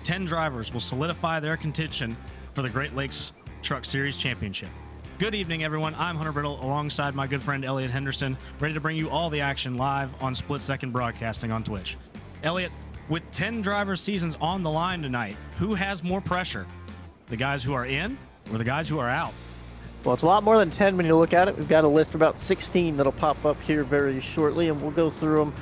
10 drivers will solidify their contention for the Great Lakes Truck Series Championship. Good evening, everyone. I'm Hunter Brittle alongside my good friend Elliot Henderson, ready to bring you all the action live on Split Second Broadcasting on Twitch. Elliot, with 10 driver seasons on the line tonight, who has more pressure? The guys who are in or the guys who are out? Well, it's a lot more than 10 when you look at it. We've got a list of about 16 that'll pop up here very shortly, and we'll go through them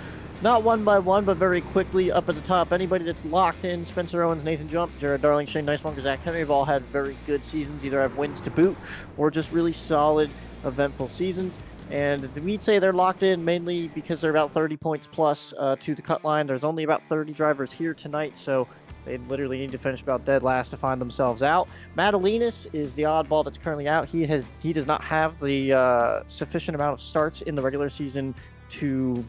not one by one, but very quickly. Up at the top, anybody that's locked in: Spencer Owens, Nathan Jump, Jared Darling, Shane Nicemonger, Zach Henry have all had very good seasons, either have wins to boot or just really solid, eventful seasons. And we'd say they're locked in mainly because they're about 30 points plus to the cut line. There's only about 30 drivers here tonight, so they literally need to finish about dead last to find themselves out. Madalinas is the oddball that's currently out. He does not have the sufficient amount of starts in the regular season to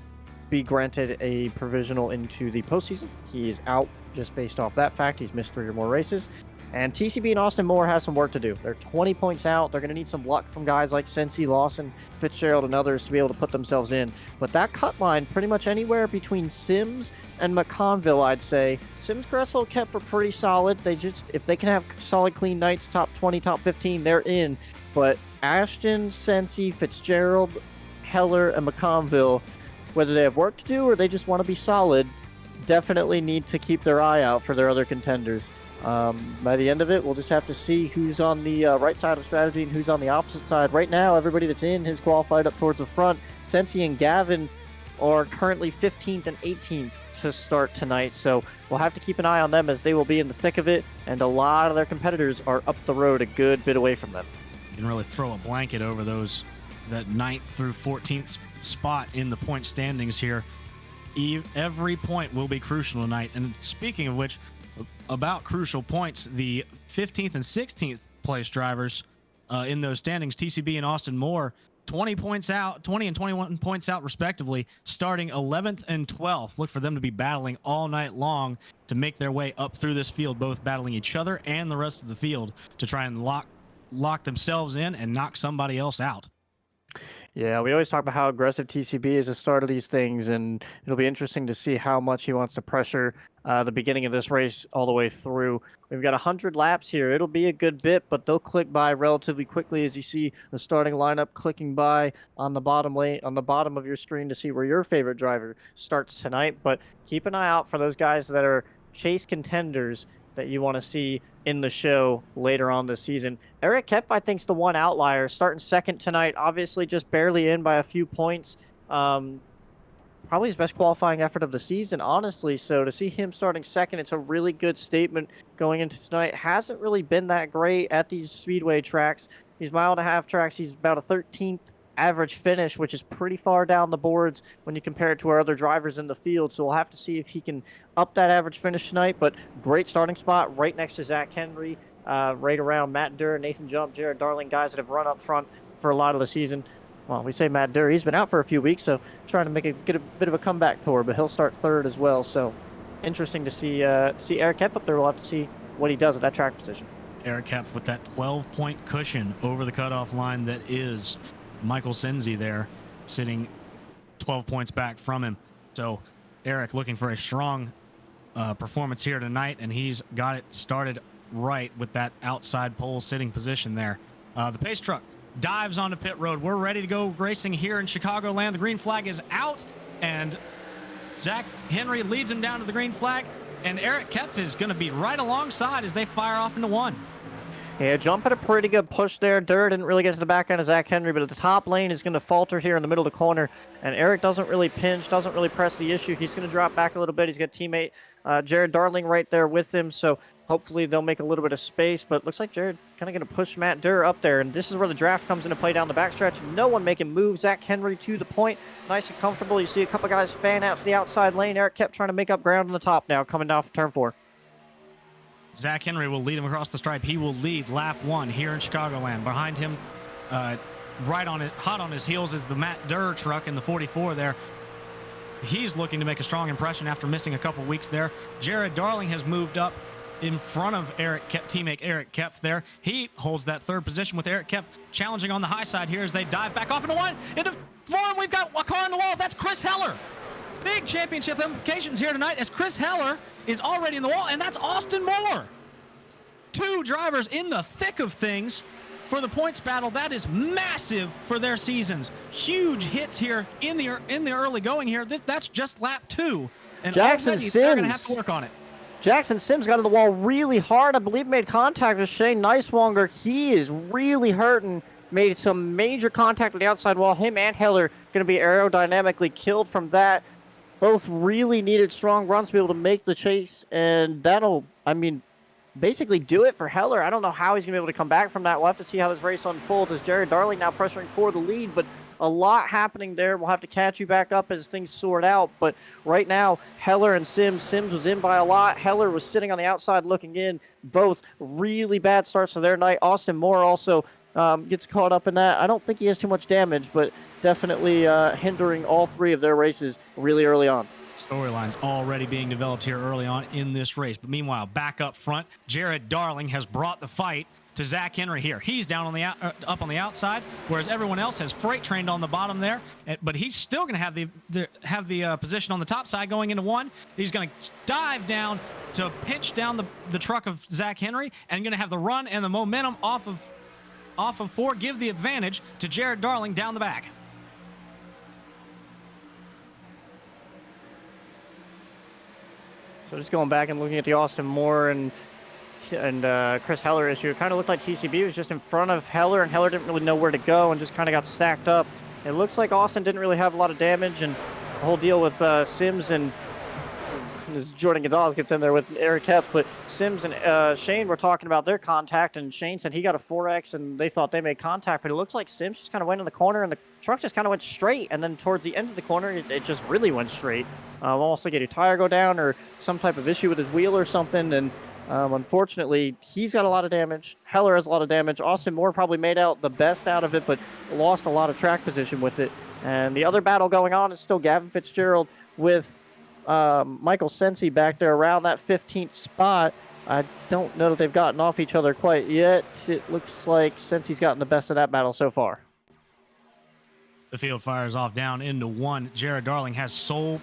be granted a provisional into the postseason. He is out just based off that fact. He's missed 3 or more races. And TCB and Austin Moore have some work to do. They're 20 points out. They're going to need some luck from guys like Sensi, Lawson, Fitzgerald, and others to be able to put themselves in. But that cut line, pretty much anywhere between Sims and McConville, I'd say. Sims Gressel kept for pretty solid. If they can have solid, clean nights, top 20, top 15, they're in. But Ashton, Sensi, Fitzgerald, Heller, and McConville, whether they have work to do or they just want to be solid, definitely need to keep their eye out for their other contenders. By the end of it, we'll just have to see who's on the right side of strategy and who's on the opposite side. Right now, everybody that's in has qualified up towards the front. Sensi and Gavin are currently 15th and 18th to start tonight, so we'll have to keep an eye on them as they will be in the thick of it, and a lot of their competitors are up the road a good bit away from them. You can really throw a blanket over that 9th through 14th spot in the point standings here. Every point will be crucial tonight. And speaking of which, about crucial points, the 15th and 16th place drivers in those standings, TCB and Austin Moore, 20 and 21 points out respectively, starting 11th and 12th. Look for them to be battling all night long to make their way up through this field, both battling each other and the rest of the field to try and lock themselves in and knock somebody else out. Yeah, we always talk about how aggressive TCB is at the start of these things, and it'll be interesting to see how much he wants to pressure the beginning of this race all the way through. We've got 100 laps here. It'll be a good bit, but they'll click by relatively quickly as you see the starting lineup clicking by on the bottom of your screen to see where your favorite driver starts tonight. But keep an eye out for those guys that are chase contenders that you want to see in the show later on this season. Eric Kep, I think, is the one outlier, starting second tonight, obviously just barely in by a few points. Probably his best qualifying effort of the season, honestly. So to see him starting second, it's a really good statement going into tonight. Hasn't really been that great at these Speedway tracks. These mile-and-a-half tracks, he's about a 13th average finish, which is pretty far down the boards when you compare it to our other drivers in the field. So we'll have to see if he can up that average finish tonight. But great starting spot right next to Zach Henry, right around Matt Durr, Nathan Jump, Jared Darling, guys that have run up front for a lot of the season. Well, we say Matt Durr, he's been out for a few weeks, so trying to get a bit of a comeback tour, but he'll start third as well. So interesting to see Eric Kep up there. We'll have to see what he does at that track position. Eric Kep with that 12-point cushion over the cutoff line that is Michael Sensi there, sitting 12 points back from him. So Eric looking for a strong performance here tonight, and he's got it started right with that outside pole sitting position there. The pace truck dives onto pit road. We're ready to go racing here in Chicagoland. The green flag is out, and Zach Henry leads him down to the green flag, and Eric Kep is going to be right alongside as they fire off into one. Yeah, Jump had a pretty good push there. Durr didn't really get to the back end of Zach Henry, but at the top lane is going to falter here in the middle of the corner. And Eric doesn't really pinch, doesn't really press the issue. He's going to drop back a little bit. He's got teammate Jared Darling right there with him. So hopefully they'll make a little bit of space. But looks like Jared kind of going to push Matt Durr up there. And this is where the draft comes into play down the backstretch. No one making moves. Zach Henry to the point. Nice and comfortable. You see a couple guys fan out to the outside lane. Eric kept trying to make up ground on the top now, coming down from turn 4. Zach Henry will lead him across the stripe. He will lead lap 1 here in Chicagoland. Behind him, right on it, hot on his heels, is the Matt Durr truck in the 44 there. He's looking to make a strong impression after missing a couple weeks there. Jared Darling has moved up in front of teammate Eric Kep there. He holds that third position with Eric Kep challenging on the high side here as they dive back off into one. Into 4, and we've got a car on the wall. That's Chris Heller. Big championship implications here tonight as Chris Heller is already in the wall, and that's Austin Moore. 2 drivers in the thick of things for the points battle. That is massive for their seasons. Huge hits here in the early going here. That's just lap 2, and Jackson already Sims, they're going to have to work on it. Jackson Sims got to the wall really hard. I believe made contact with Shane Neiswanger. He is really hurting. Made some major contact with the outside wall. Him and Heller going to be aerodynamically killed from that. Both really needed strong runs to be able to make the chase, and that'll, I mean, basically do it for Heller. I don't know how he's going to be able to come back from that. We'll have to see how this race unfolds as Jared Darling now pressuring for the lead, but a lot happening there. We'll have to catch you back up as things sort out, but right now, Heller and Sims was in by a lot. Heller was sitting on the outside looking in. Both really bad starts to their night. Austin Moore also gets caught up in that. I don't think he has too much damage, but definitely hindering all 3 of their races really early on. Storylines already being developed here early on in this race. But meanwhile, back up front, Jared Darling has brought the fight to Zach Henry here. He's down on the up on the outside, whereas everyone else has freight trained on the bottom there. But he's still going to have the position on the top side going into 1. He's going to dive down to pinch down the truck of Zach Henry, and going to have the run and the momentum off of 4, give the advantage to Jared Darling down the back. So just going back and looking at the Austin Moore and Chris Heller issue, it kind of looked like TCB was just in front of Heller, and Heller didn't really know where to go and just kind of got stacked up. It looks like Austin didn't really have a lot of damage, and the whole deal with Sims and as Jordan Gonzalez gets in there with Eric Hepp, but Sims and Shane were talking about their contact, and Shane said he got a 4X and they thought they made contact, but it looks like Sims just kind of went in the corner and the truck just kind of went straight, and then towards the end of the corner it just really went straight. Almost like a tire go down or some type of issue with his wheel or something, and unfortunately he's got a lot of damage. Heller has a lot of damage. Austin Moore probably made out the best out of it, but lost a lot of track position with it. And the other battle going on is still Gavin Fitzgerald with Michael Sensi back there around that 15th spot. I don't know that they've gotten off each other quite yet. It looks like Sensi's gotten the best of that battle so far. The field fires off down into 1. Jared Darling has sole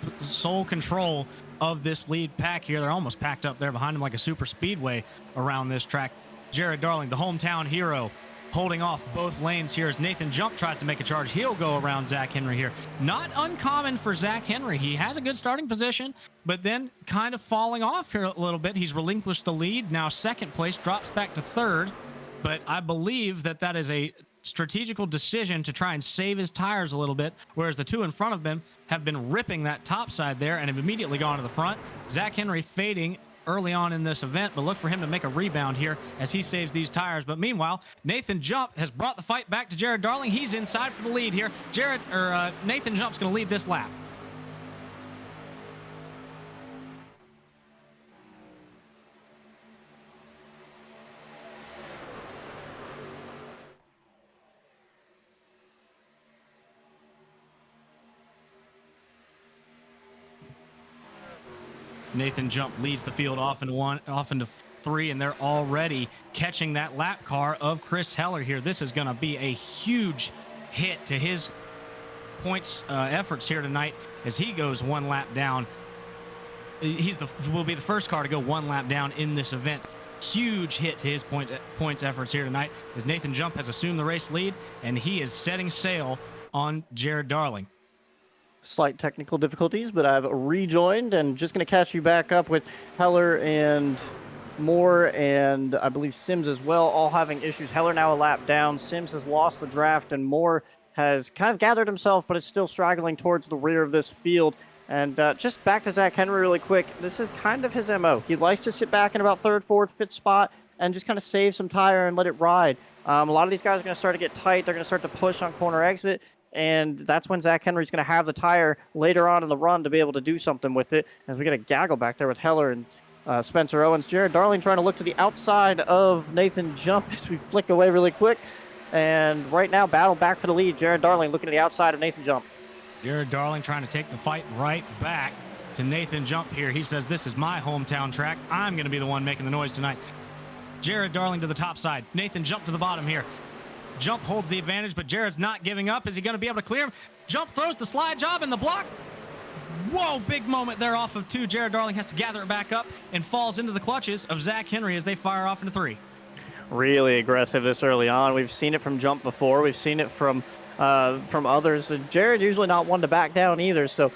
control of this lead pack here. They're almost packed up there behind him like a super speedway around this track. Jared Darling, the hometown hero, holding off both lanes here as Nathan Jump tries to make a charge. He'll go around Zach Henry here. Not uncommon for Zach Henry. He has a good starting position, but then kind of falling off here a little bit. He's relinquished the lead. Now 2nd place, drops back to 3rd, but I believe that is a strategical decision to try and save his tires a little bit, whereas the 2 in front of him have been ripping that top side there and have immediately gone to the front. Zach Henry fading early on in this event, but look for him to make a rebound here as he saves these tires. But meanwhile, Nathan Jump has brought the fight back to Jared Darling. He's inside for the lead here. Nathan Jump's going to lead this lap. Nathan Jump leads the field off into 3, and they're already catching that lap car of Chris Heller here. This is going to be a huge hit to his points efforts here tonight as he goes 1 lap down. Will be the first car to go 1 lap down in this event. Huge hit to his points efforts here tonight as Nathan Jump has assumed the race lead, and he is setting sail on Jared Darling. Slight technical difficulties, but I've rejoined and just going to catch you back up with Heller and Moore and I believe Sims as well, all having issues. Heller now a lap down. Sims has lost the draft, and Moore has kind of gathered himself, but is still straggling towards the rear of this field. And just back to Zach Henry really quick. This is kind of his MO. He likes to sit back in about 3rd, 4th, 5th spot and just kind of save some tire and let it ride. A lot of these guys are going to start to get tight. They're going to start to push on corner exit. And that's when Zach Henry's going to have the tire later on in the run to be able to do something with it. As we get a gaggle back there with Heller and Spencer Owens. Jared Darling trying to look to the outside of Nathan Jump as we flick away really quick. And right now, battle back for the lead. Jared Darling looking to the outside of Nathan Jump. Jared Darling trying to take the fight right back to Nathan Jump here. He says, this is my hometown track. I'm going to be the one making the noise tonight. Jared Darling to the top side. Nathan Jump to the bottom here. Jump holds the advantage, but Jared's not giving up. Is he going to be able to clear him? Jump throws the slide job in the block. Whoa, big moment there off of 2. Jared Darling has to gather it back up and falls into the clutches of Zach Henry as they fire off into 3. Really aggressive this early on. We've seen it from Jump before. We've seen it from others. Jared usually not one to back down either. So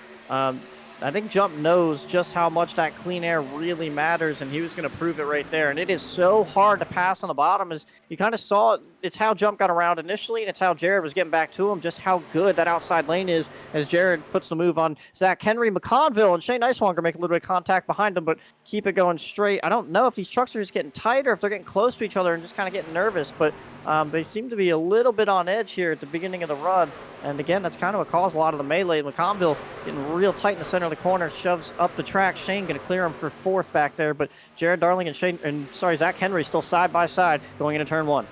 I think Jump knows just how much that clean air really matters, and he was going to prove it right there. And it is so hard to pass on the bottom, as you kind of saw it. It's how Jump got around initially, and it's how Jared was getting back to him, just how good that outside lane is as Jared puts the move on Zach Henry. McConville and Shane Nicewanger make a little bit of contact behind him, but keep it going straight. I don't know if these trucks are just getting tighter, if they're getting close to each other and just kind of getting nervous, but they seem to be a little bit on edge here at the beginning of the run. And again, that's kind of what caused a lot of the melee. McConville getting real tight in the center of the corner, shoves up the track. Shane going to clear him for 4th back there, but Jared Darling and Zach Henry still side by side going into turn 1.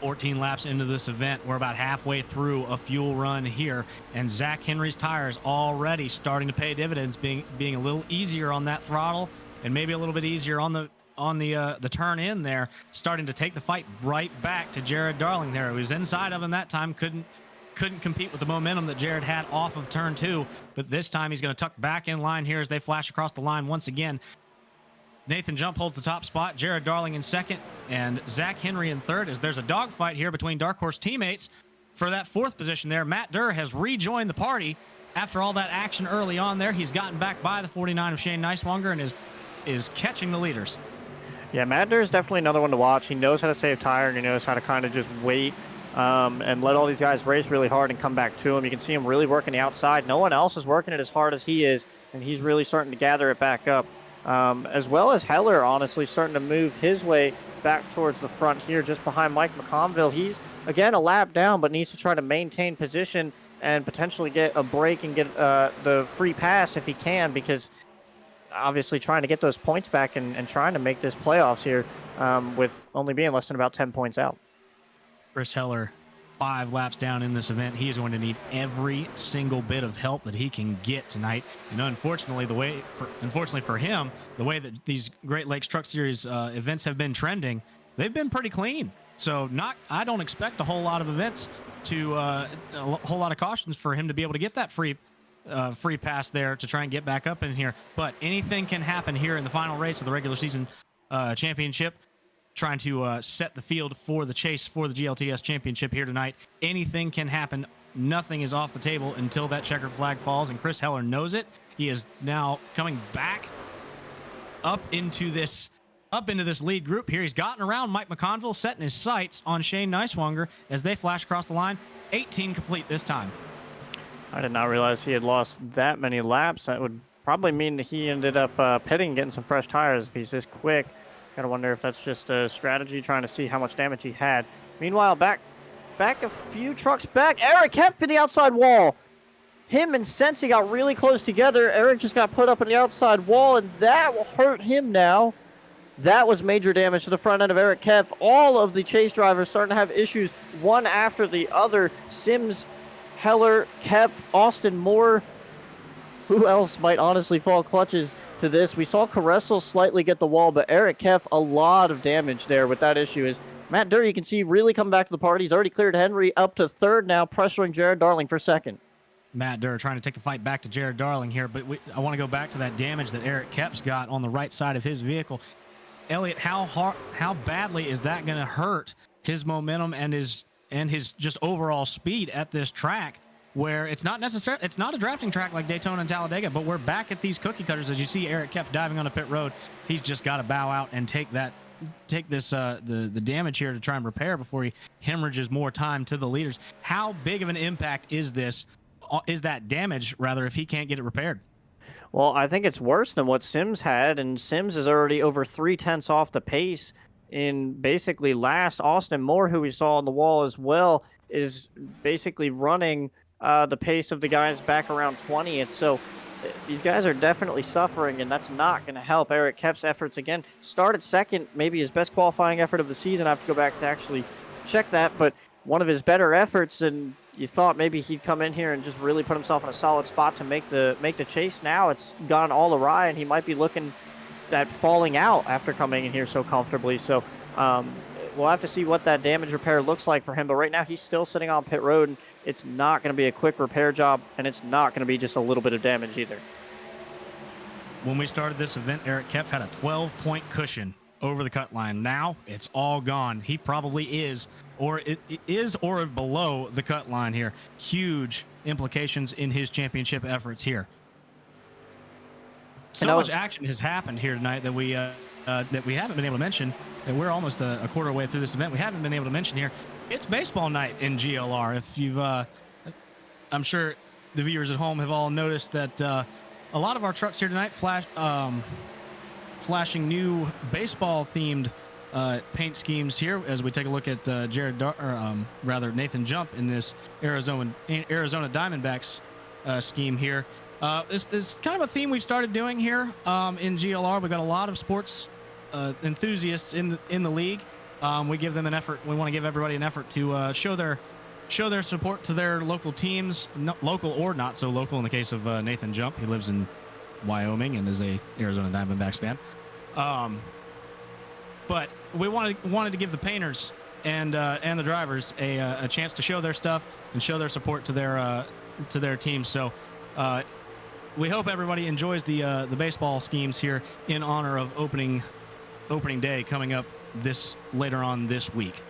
14 laps into this event. We're about halfway through a fuel run here, and Zach Henry's tires already starting to pay dividends, being a little easier on that throttle and maybe a little bit easier on the turn in there, starting to take the fight right back to Jared Darling there. He was inside of him that time, couldn't compete with the momentum that Jared had off of turn 2, but this time he's going to tuck back in line here as they flash across the line once again. Nathan Jump holds the top spot, Jared Darling in 2nd, and Zach Henry in 3rd, as there's a dogfight here between Dark Horse teammates for that 4th position there. Matt Durr has rejoined the party after all that action early on there. He's gotten back by the 49 of Shane Nicewanger and is catching the leaders. Yeah, Matt Durr is definitely another one to watch. He knows how to save tire, and he knows how to kind of just wait and let all these guys race really hard and come back to him. You can see him really working the outside. No one else is working it as hard as he is, and he's really starting to gather it back up. As well as Heller, honestly, starting to move his way back towards the front here, just behind Mike McConville. He's, again, a lap down, but needs to try to maintain position and potentially get a break and get the free pass if he can, because obviously trying to get those points back and trying to make this playoffs here with only being less than about 10 points out. Chris Heller, 5 laps down in this event. He is going to need every single bit of help that he can get tonight. And unfortunately for him, the way that these Great Lakes Truck Series events have been trending, they've been pretty clean. So I don't expect a whole lot of events to a whole lot of cautions for him to be able to get that free pass there to try and get back up in here. But anything can happen here in the final race of the regular season championship, trying to set the field for the chase for the GLTS championship here tonight. Anything can happen. Nothing is off the table until that checkered flag falls, and Chris Heller knows it. He is now coming back up into this lead group here. He's gotten around Mike McConville, setting his sights on Shane Nicewanger as they flash across the line. 18 complete this time. I did not realize he had lost that many laps. That would probably mean that he ended up pitting, getting some fresh tires if he's this quick. Gotta wonder if that's just a strategy, trying to see how much damage he had. Meanwhile, back a few trucks back, Eric Hep for the outside wall. Him and Sensi got really close together. Eric just got put up on the outside wall, and that will hurt him now. That was major damage to the front end of Eric Kempf. All of the chase drivers starting to have issues, one after the other. Sims, Heller, Kempf, Austin Moore. Who else might honestly fall clutches to this? We saw Caressel slightly get the wall, but Eric Kempf, a lot of damage there with that issue. Is Matt Durr, you can see, really come back to the party. He's already cleared Henry up to 3rd now, pressuring Jared Darling for 2nd. Matt Durr trying to take the fight back to Jared Darling here, but I want to go back to that damage that Eric Kempf's got on the right side of his vehicle. Elliot, how badly is that going to hurt his momentum and his just overall speed at this track, where it's not a drafting track like Daytona and Talladega, but we're back at these cookie cutters. As you see Eric Kempf diving on a pit road, he's just got to bow out and take this the damage here to try and repair before he hemorrhages more time to the leaders. How big of an impact is that damage, rather, if he can't get it repaired? Well, I think it's worse than what Sims had, and Sims is already over 3/10 off the pace in basically last. Austin Moore, who we saw on the wall as well, is basically running the pace of the guys back around 20th. So these guys are definitely suffering, and that's not going to help. Eric Kempf's efforts, again, started 2nd, maybe his best qualifying effort of the season. I have to go back to actually check that, but one of his better efforts, and you thought maybe he'd come in here and just really put himself in a solid spot to make the chase. Now it's gone all awry, and he might be looking at falling out after coming in here so comfortably. So we'll have to see what that damage repair looks like for him. But right now, he's still sitting on pit road, and it's not going to be a quick repair job, and it's not going to be just a little bit of damage either. When we started this event, Eric Kepf had a 12-point cushion over the cut line. Now it's all gone. He probably is, or it is, or below the cut line here. Huge implications in his championship efforts here. So much action has happened here tonight that we haven't been able to mention. And we're almost a quarter way through this event. We haven't been able to mention here. It's baseball night in GLR. If you've, I'm sure the viewers at home have all noticed that a lot of our trucks here tonight flashing new baseball-themed paint schemes here as we take a look at Nathan Jump in this Arizona Diamondbacks scheme here. This is kind of a theme we've started doing here in GLR. We've got a lot of sports enthusiasts in the league. We give them an effort. We want to give everybody an effort to show their support to their local teams, local or not so local. In the case of Nathan Jump, he lives in Wyoming and is a Arizona Diamondbacks fan. But we wanted to give the painters and the drivers a chance to show their stuff and show their support to their teams. So we hope everybody enjoys the baseball schemes here in honor of opening day coming up later on this week.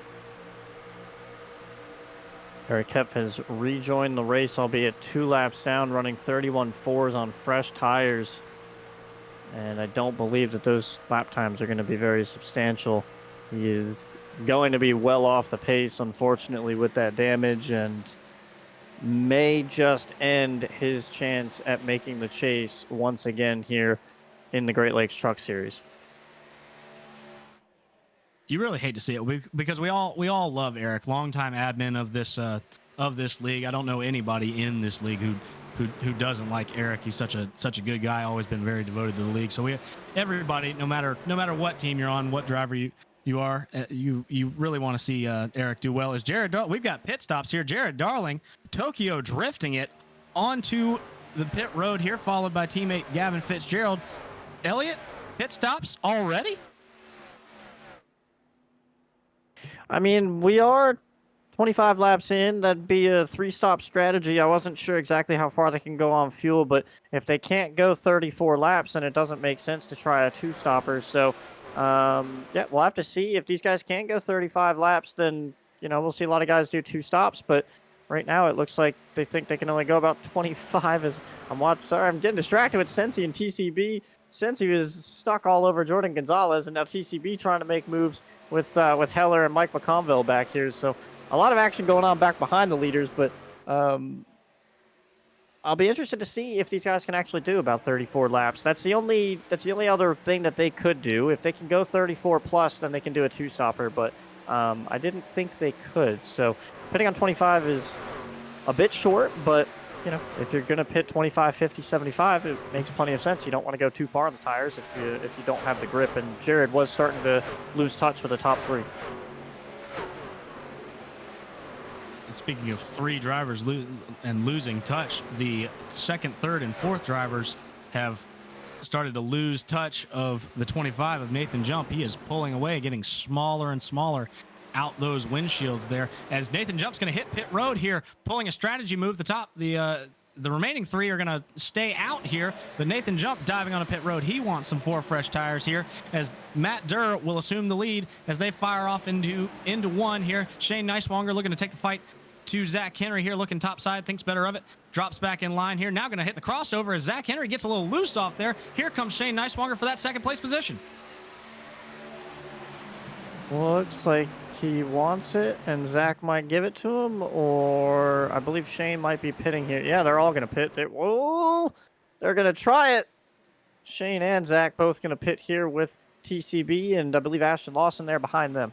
Eric Kepf has rejoined the race, albeit 2 laps down, running 31.4s on fresh tires. And I don't believe that those lap times are going to be very substantial. He is going to be well off the pace, unfortunately, with that damage, and may just end his chance at making the chase once again here in the Great Lakes Truck Series. You really hate to see it because we all love Eric, longtime admin of this league. I don't know anybody in this league who doesn't like Eric. He's such a good guy, always been very devoted to the league. So everybody, no matter what team you're on, what driver you are, you really want to see Eric do well. We've got pit stops here. Jared Darling, Tokyo drifting it onto the pit road here, followed by teammate Gavin Fitzgerald. Elliot, pit stops already? I mean, we are 25 laps in. That'd be a 3-stop strategy. I wasn't sure exactly how far they can go on fuel, but if they can't go 34 laps, then it doesn't make sense to try a 2-stopper. So, yeah, we'll have to see. If these guys can't go 35 laps, then, we'll see a lot of guys do 2 stops. But right now, it looks like they think they can only go about 25 I'm getting distracted with Sensi and TCB. Sensi was stuck all over Jordan Gonzalez, and now TCB trying to make moves with Heller and Mike McConville back here. So a lot of action going on back behind the leaders, but I'll be interested to see if these guys can actually do about 34 laps. That's the only other thing that they could do. If they can go 34 plus, then they can do a 2-stopper, but I didn't think they could. So pitting on 25 is a bit short, but if you're going to pit 25, 50, 75, it makes plenty of sense. You don't want to go too far on the tires if you don't have the grip. And Jared was starting to lose touch with the top 3. Speaking of 3 drivers losing touch, the second, third, and fourth drivers have started to lose touch of the 25 of Nathan Jump. He is pulling away, getting smaller and smaller out those windshields there, as Nathan Jump's going to hit pit road here, pulling a strategy move. The remaining 3 are going to stay out here, but Nathan Jump diving on a pit road. He wants some 4 fresh tires here, as Matt Durr will assume the lead as they fire off into one here. Shane Neiswanger looking to take the fight to Zach Henry here, looking topside, thinks better of it, drops back in line here. Now going to hit the crossover as Zach Henry gets a little loose off there. Here comes Shane Neiswanger for that second place position. Looks like he wants it, and Zach might give it to him, or I believe Shane might be pitting here. Yeah, they're all going to pit. They're going to try it. Shane and Zach both going to pit here with TCB, and I believe Ashton Lawson there behind them.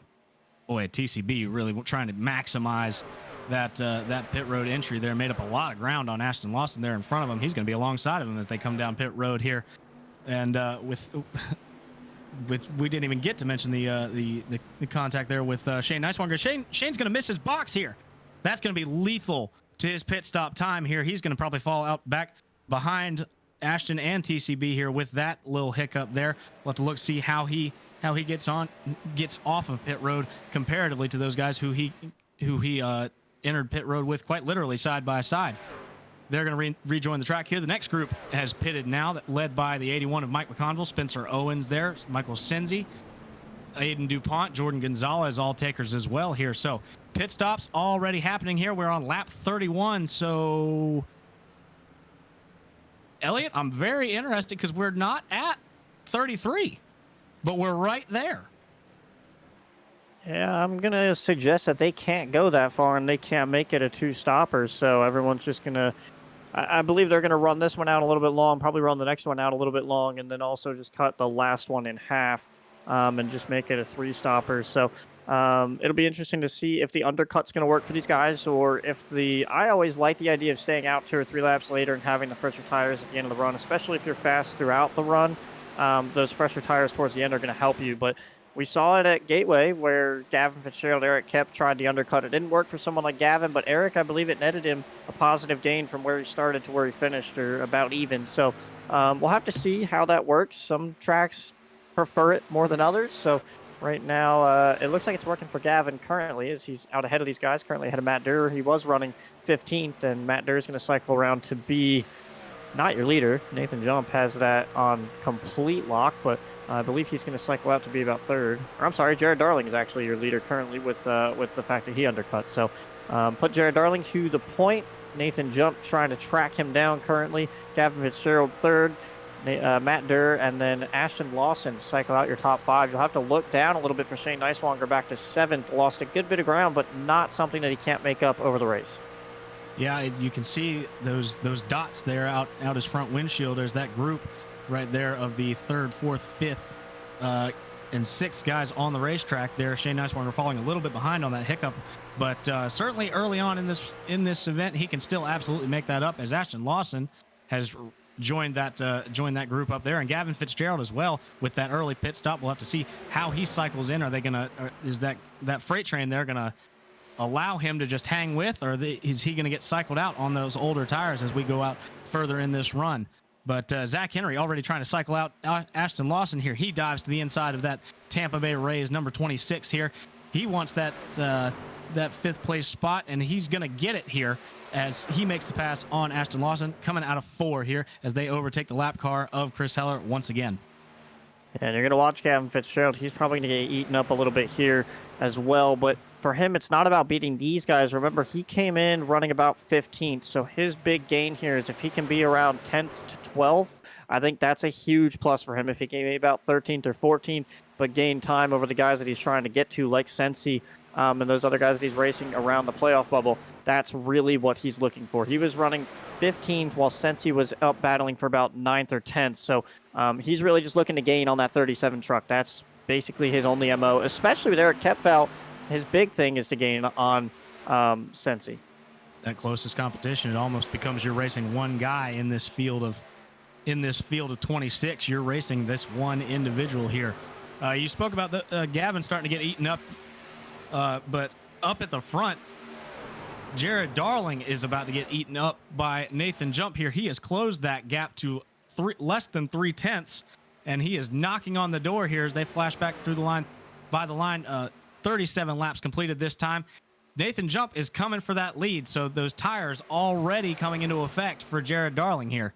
Boy, TCB really trying to maximize that pit road entry there. Made up a lot of ground on Ashton Lawson there in front of him. He's going to be alongside of him as they come down pit road here. And we didn't even get to mention the contact there with Shane Neiswanger. Shane's going to miss his box here. That's going to be lethal to his pit stop time here. He's going to probably fall out back behind Ashton and TCB here with that little hiccup there. We'll have to see how he how he gets off of pit road comparatively to those guys who he entered pit road with quite literally side by side. They're going to rejoin the track here. The next group has pitted now, led by the 81 of Mike McConville, Spencer Owens there, Michael Senzi, Aiden DuPont, Jordan Gonzalez, all takers as well here. So pit stops already happening here. We're on lap 31. So, Elliot, I'm very interested because we're not at 33, but we're right there. Yeah, I'm going to suggest that they can't go that far and they can't make it a two-stopper. So everyone's just going to, I believe they're going to run this one out a little bit long, probably run the next one out a little bit long, and then also just cut the last one in half and just make it a three-stopper. So it'll be interesting to see if the undercut's going to work for these guys, or if I always like the idea of staying out 2 or 3 laps later and having the fresher tires at the end of the run, especially if you're fast throughout the run. Those fresher tires towards the end are going to help you. But we saw it at Gateway where Gavin Fitzgerald, Eric Kep tried the undercut. It didn't work for someone like Gavin, but Eric, I believe it netted him a positive gain from where he started to where he finished, or about even. So we'll have to see how that works. Some tracks prefer it more than others. So right now, it looks like it's working for Gavin currently, as he's out ahead of these guys, currently ahead of Matt Durr. He was running 15th, and Matt Durr is going to cycle around to be not your leader. Nathan Jump has that on complete lock, but I believe he's going to cycle out to be about 3rd. Or I'm sorry, Jared Darling is actually your leader currently with the fact that he undercut. So put Jared Darling to the point. Nathan Jump trying to track him down currently. Gavin Fitzgerald 3rd. Matt Durr, and then Ashton Lawson cycle out your top 5. You'll have to look down a little bit for Shane Neiswanger back to 7th. Lost a good bit of ground, but not something that he can't make up over the race. Yeah, you can see those dots there out his front windshield. There's that group right there of the 3rd, 4th, 5th, and 6th guys on the racetrack there. Shane Neiswanger falling a little bit behind on that hiccup, but certainly early on in this event, he can still absolutely make that up, as Ashton Lawson has joined that group up there, and Gavin Fitzgerald as well with that early pit stop. We'll have to see how he cycles in. Are they gonna? Is that freight train there gonna allow him to just hang with, or is he gonna get cycled out on those older tires as we go out further in this run? But Zach Henry already trying to cycle out Ashton Lawson here. He dives to the inside of that Tampa Bay Rays number 26 here. He wants that 5th place spot, and he's gonna get it here as he makes the pass on Ashton Lawson, coming out of 4 here as they overtake the lap car of Chris Heller once again. And you're going to watch Gavin Fitzgerald. He's probably going to get eaten up a little bit here as well. But for him, it's not about beating these guys. Remember, he came in running about 15th. So his big gain here is if he can be around 10th to 12th, I think that's a huge plus for him. If he can be about 13th or 14th, but gain time over the guys that he's trying to get to, like Sensi and those other guys that he's racing around the playoff bubble, that's really what he's looking for. He was running 15th while Sensi was up battling for about 9th or 10th. So he's really just looking to gain on that 37 truck. That's basically his only MO, especially with Eric Kepfeld. His big thing is to gain on Sensi. That closest competition, it almost becomes you're racing one guy in this field of 26. You're racing this one individual here. You spoke about Gavin starting to get eaten up, but up at the front, Jared Darling is about to get eaten up by Nathan Jump here. He has closed that gap to less than 3/10, and he is knocking on the door here as they flash back through the line. By the line, 37 laps completed this time. Nathan Jump is coming for that lead, so those tires already coming into effect for Jared Darling here.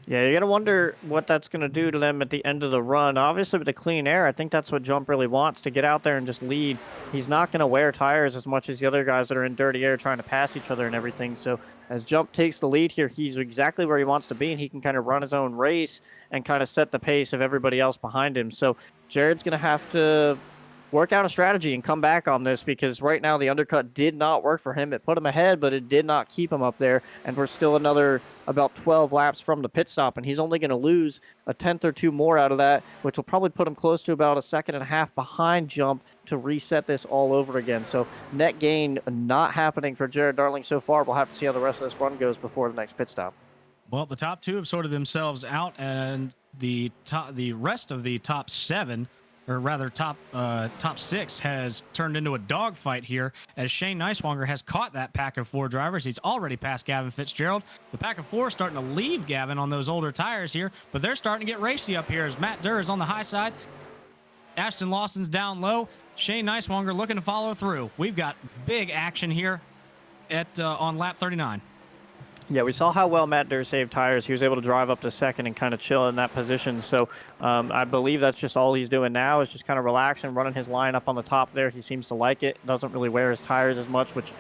Yeah, you're going to wonder what that's going to do to them at the end of the run. Obviously, with the clean air, I think that's what Jump really wants, to get out there and just lead. He's not going to wear tires as much as the other guys that are in dirty air trying to pass each other and everything. So as Jump takes the lead here, he's exactly where he wants to be, and he can kind of run his own race and kind of set the pace of everybody else behind him. So Jared's going to have to work out a strategy and come back on this, because right now the undercut did not work for him. It put him ahead, but it did not keep him up there, and we're still another about 12 laps from the pit stop, and he's only going to lose a 10th or 2 more out of that, which will probably put him close to about a 1.5 seconds behind Jump to reset this all over again. So net gain not happening for Jared Darling so far. We'll have to see how the rest of this run goes before the next pit stop. Well, the top 2 have sorted themselves out, and the rest of the top 7, or rather top 6, has turned into a dogfight here, as Shane Neiswanger has caught that pack of 4 drivers. He's already passed Gavin Fitzgerald. The pack of 4 starting to leave Gavin on those older tires here, but they're starting to get racy up here as Matt Durr is on the high side. Ashton Lawson's down low. Shane Neiswanger looking to follow through. We've got big action here at on lap 39. Yeah, we saw how well Matt Durr saved tires. He was able to drive up to second and kind of chill in that position. So I believe that's just all he's doing now is just kind of relaxing, running his line up on the top there. He seems to like it. Doesn't really wear his tires as much, which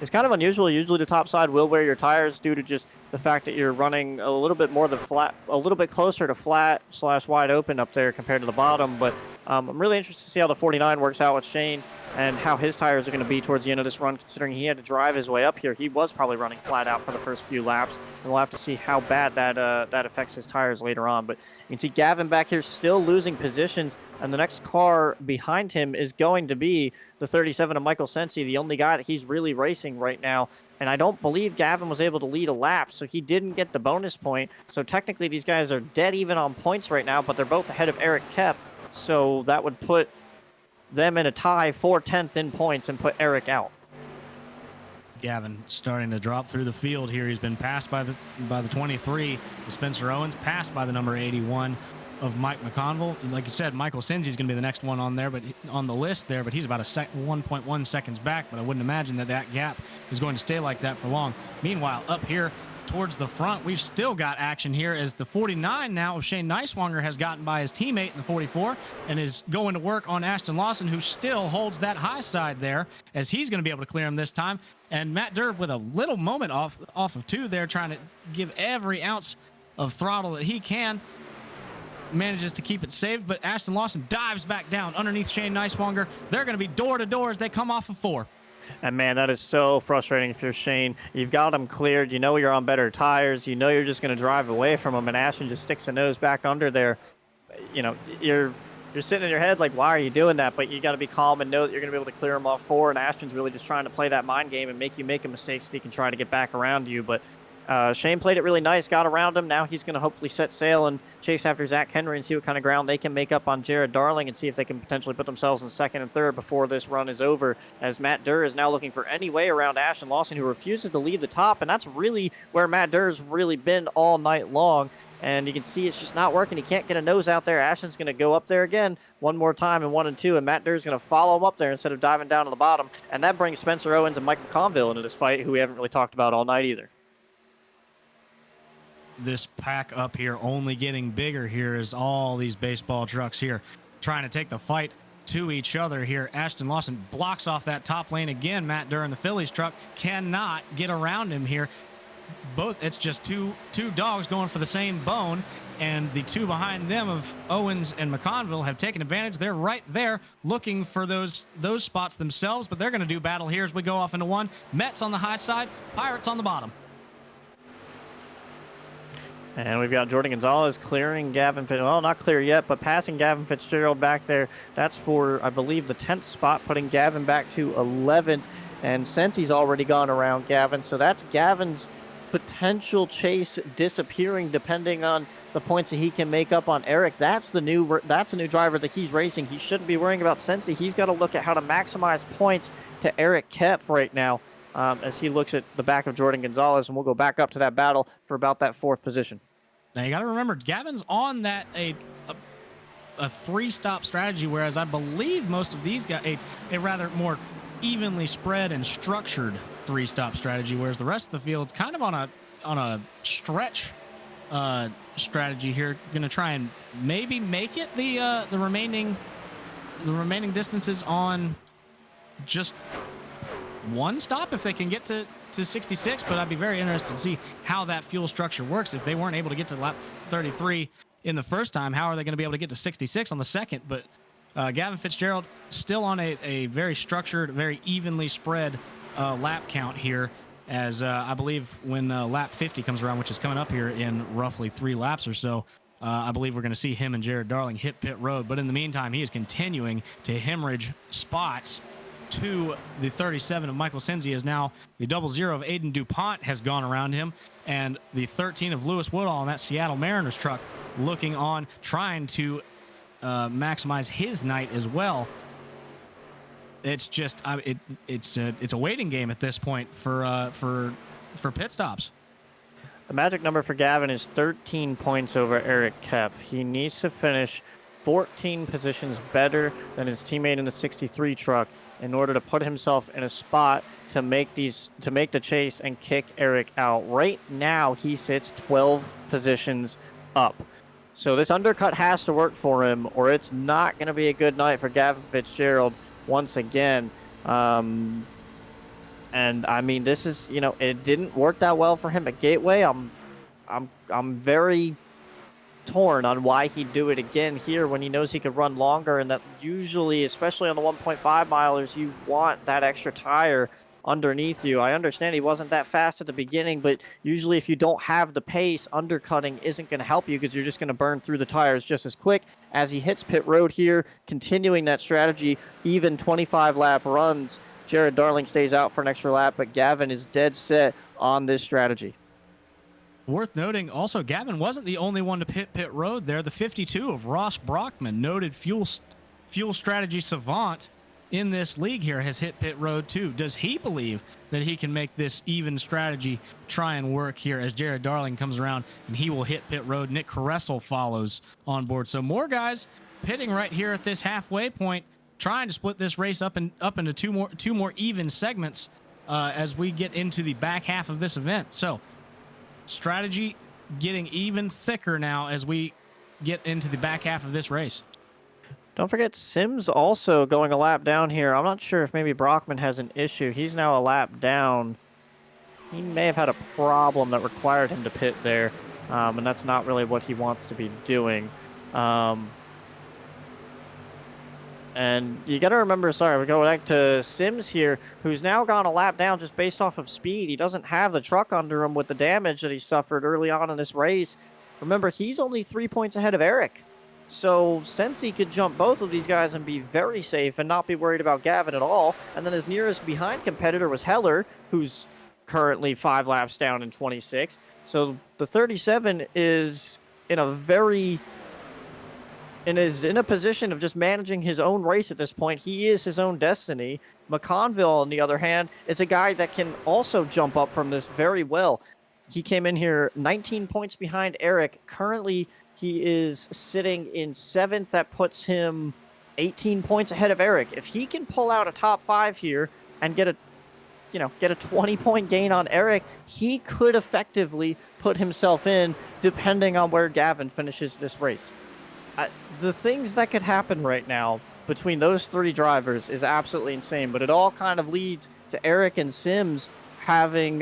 is kind of unusual. Usually the top side will wear your tires due to just the fact that you're running a little bit more than flat, a little bit closer to flat / wide open up there compared to the bottom. But I'm really interested to see how the 49 works out with Shane and how his tires are going to be towards the end of this run, considering he had to drive his way up here. He was probably running flat out for the first few laps, and we'll have to see how bad that affects his tires later on. But you can see Gavin back here still losing positions, and the next car behind him is going to be the 37 of Michael Sensi, the only guy that he's really racing right now. And I don't believe Gavin was able to lead a lap, so he didn't get the bonus point. So technically these guys are dead even on points right now, but they're both ahead of Eric Kep. So that would put them in a tie for 10th in points and put Eric out. Gavin starting to drop through the field here. He's been passed by the 23 of Spencer Owens, passed by the number 81 of Mike McConville. Like you said, Michael Sensi is going to be the next one on there, but on the list there, but he's about 1.1 seconds back. But I wouldn't imagine that gap is going to stay like that for long. Meanwhile, up here towards the front, we've still got action here as the 49 now of Shane Neiswanger has gotten by his teammate in the 44 and is going to work on Ashton Lawson, who still holds that high side there, as he's going to be able to clear him this time. And Matt Durr with a little moment off of 2 there, trying to give every ounce of throttle that he can, manages to keep it saved, but Ashton Lawson dives back down underneath Shane Neiswanger. They're going to be door to door as they come off of 4. And man, that is so frustrating if you're Shane. You've got him cleared. You know you're on better tires. You know you're just going to drive away from him, and Ashton just sticks a nose back under there. You know, you're sitting in your head like, why are you doing that? But you got to be calm and know that you're going to be able to clear him off 4, and Ashton's really just trying to play that mind game and make you make a mistake so he can try to get back around you. But Shane played it really nice, got around him. Now he's going to hopefully set sail and chase after Zach Henry and see what kind of ground they can make up on Jared Darling and see if they can potentially put themselves in second and third before this run is over, as Matt Durr is now looking for any way around Ashton Lawson, who refuses to leave the top, and that's really where Matt Durr's really been all night long. And you can see it's just not working. He can't get a nose out there. Ashton's going to go up there again one more time in 1 and 2, and Matt Durr's going to follow him up there instead of diving down to the bottom. And that brings Spencer Owens and Michael Conville into this fight, who we haven't really talked about all night either. This pack up here only getting bigger here as all these baseball trucks here trying to take the fight to each other here. Ashton Lawson blocks off that top lane again. Matt Durr and the Phillies truck cannot get around him here. It's just two dogs going for the same bone, and the 2 behind them of Owens and McConville have taken advantage. They're right there looking for those spots themselves, but they're going to do battle here as we go off into 1. Mets on the high side, Pirates on the bottom. And we've got Jordan Gonzalez clearing Gavin Fitzgerald. Well, not clear yet, but passing Gavin Fitzgerald back there. That's for, I believe, the 10th spot, putting Gavin back to 11. And since he's already gone around Gavin, so that's Gavin's potential chase disappearing depending on the points that he can make up on Eric. That's a new driver that he's racing. He shouldn't be worrying about Sensi. He's got to look at how to maximize points to Eric Kep right now. As he looks at the back of Jordan Gonzalez, and we'll go back up to that battle for about that 4th position. Now you got to remember, Gavin's on that a 3-stop strategy, whereas I believe most of these got a rather more evenly spread and structured 3-stop strategy, whereas the rest of the field's kind of on a stretch strategy here. Going to try and maybe make it the remaining distances on just 1 stop if they can get to 66, but I'd be very interested to see how that fuel structure works. If they weren't able to get to lap 33 in the first time, how are they going to be able to get to 66 on the second? But Gavin Fitzgerald still on a very structured, very evenly spread lap count here, as I believe when lap 50 comes around, which is coming up here in roughly 3 laps or so, I believe we're going to see him and Jared Darling hit pit road. But in the meantime, he is continuing to hemorrhage spots to the 37 of Michael Sensi, as now the 00 of Aiden DuPont has gone around him, and the 13 of Lewis Woodall on that Seattle Mariners truck looking on, trying to maximize his night as well. It's just it's a waiting game at this point for pit stops. The magic number for Gavin is 13 points over Eric Kep. He needs to finish 14 positions better than his teammate in the 63 truck in order to put himself in a spot to make the chase and kick Eric out. Right now, he sits 12 positions up. So this undercut has to work for him, or it's not going to be a good night for Gavin Fitzgerald once again. And I mean, this is, it didn't work that well for him at Gateway. I'm very torn on why he'd do it again here when he knows he could run longer, and that usually, especially on the 1.5 milers, you want that extra tire underneath you. I understand he wasn't that fast at the beginning, but usually if you don't have the pace, undercutting isn't going to help you because you're just going to burn through the tires just as quick. As he hits pit road here, continuing that strategy, even 25 lap runs, Jared Darling stays out for an extra lap, but Gavin is dead set on this strategy. Worth noting, also, Gavin wasn't the only one to pit road there. The 52 of Ross Brockman, noted fuel strategy savant in this league here, has hit pit road too. Does he believe that he can make this even strategy try and work here as Jared Darling comes around and he will hit pit road? Nick Caressel follows on board. So more guys pitting right here at this halfway point, trying to split this race up into two more even segments as we get into the back half of this event. So strategy getting even thicker now as we get into the back half of this race. Don't forget Sims also going a lap down here. I'm not sure if maybe Brockman has an issue. He's now a lap down. He may have had a problem that required him to pit there, and that's not really what he wants to be doing. And you got to remember, sorry, we go back to Sims here, who's now gone a lap down just based off of speed. He doesn't have the truck under him with the damage that he suffered early on in this race. Remember, he's only 3 points ahead of Eric. So Sensi could jump both of these guys and be very safe and not be worried about Gavin at all. And then his nearest behind competitor was Heller, who's currently 5 laps down in 26. So the 37 is in a position of just managing his own race at this point. He is his own destiny. McConville, on the other hand, is a guy that can also jump up from this very well. He came in here 19 points behind Eric. Currently, he is sitting in 7th. That puts him 18 points ahead of Eric. If he can pull out a top 5 here and get a 20-point gain on Eric, he could effectively put himself in, depending on where Gavin finishes this race. The things that could happen right now between those 3 drivers is absolutely insane, but it all kind of leads to Eric and Sims having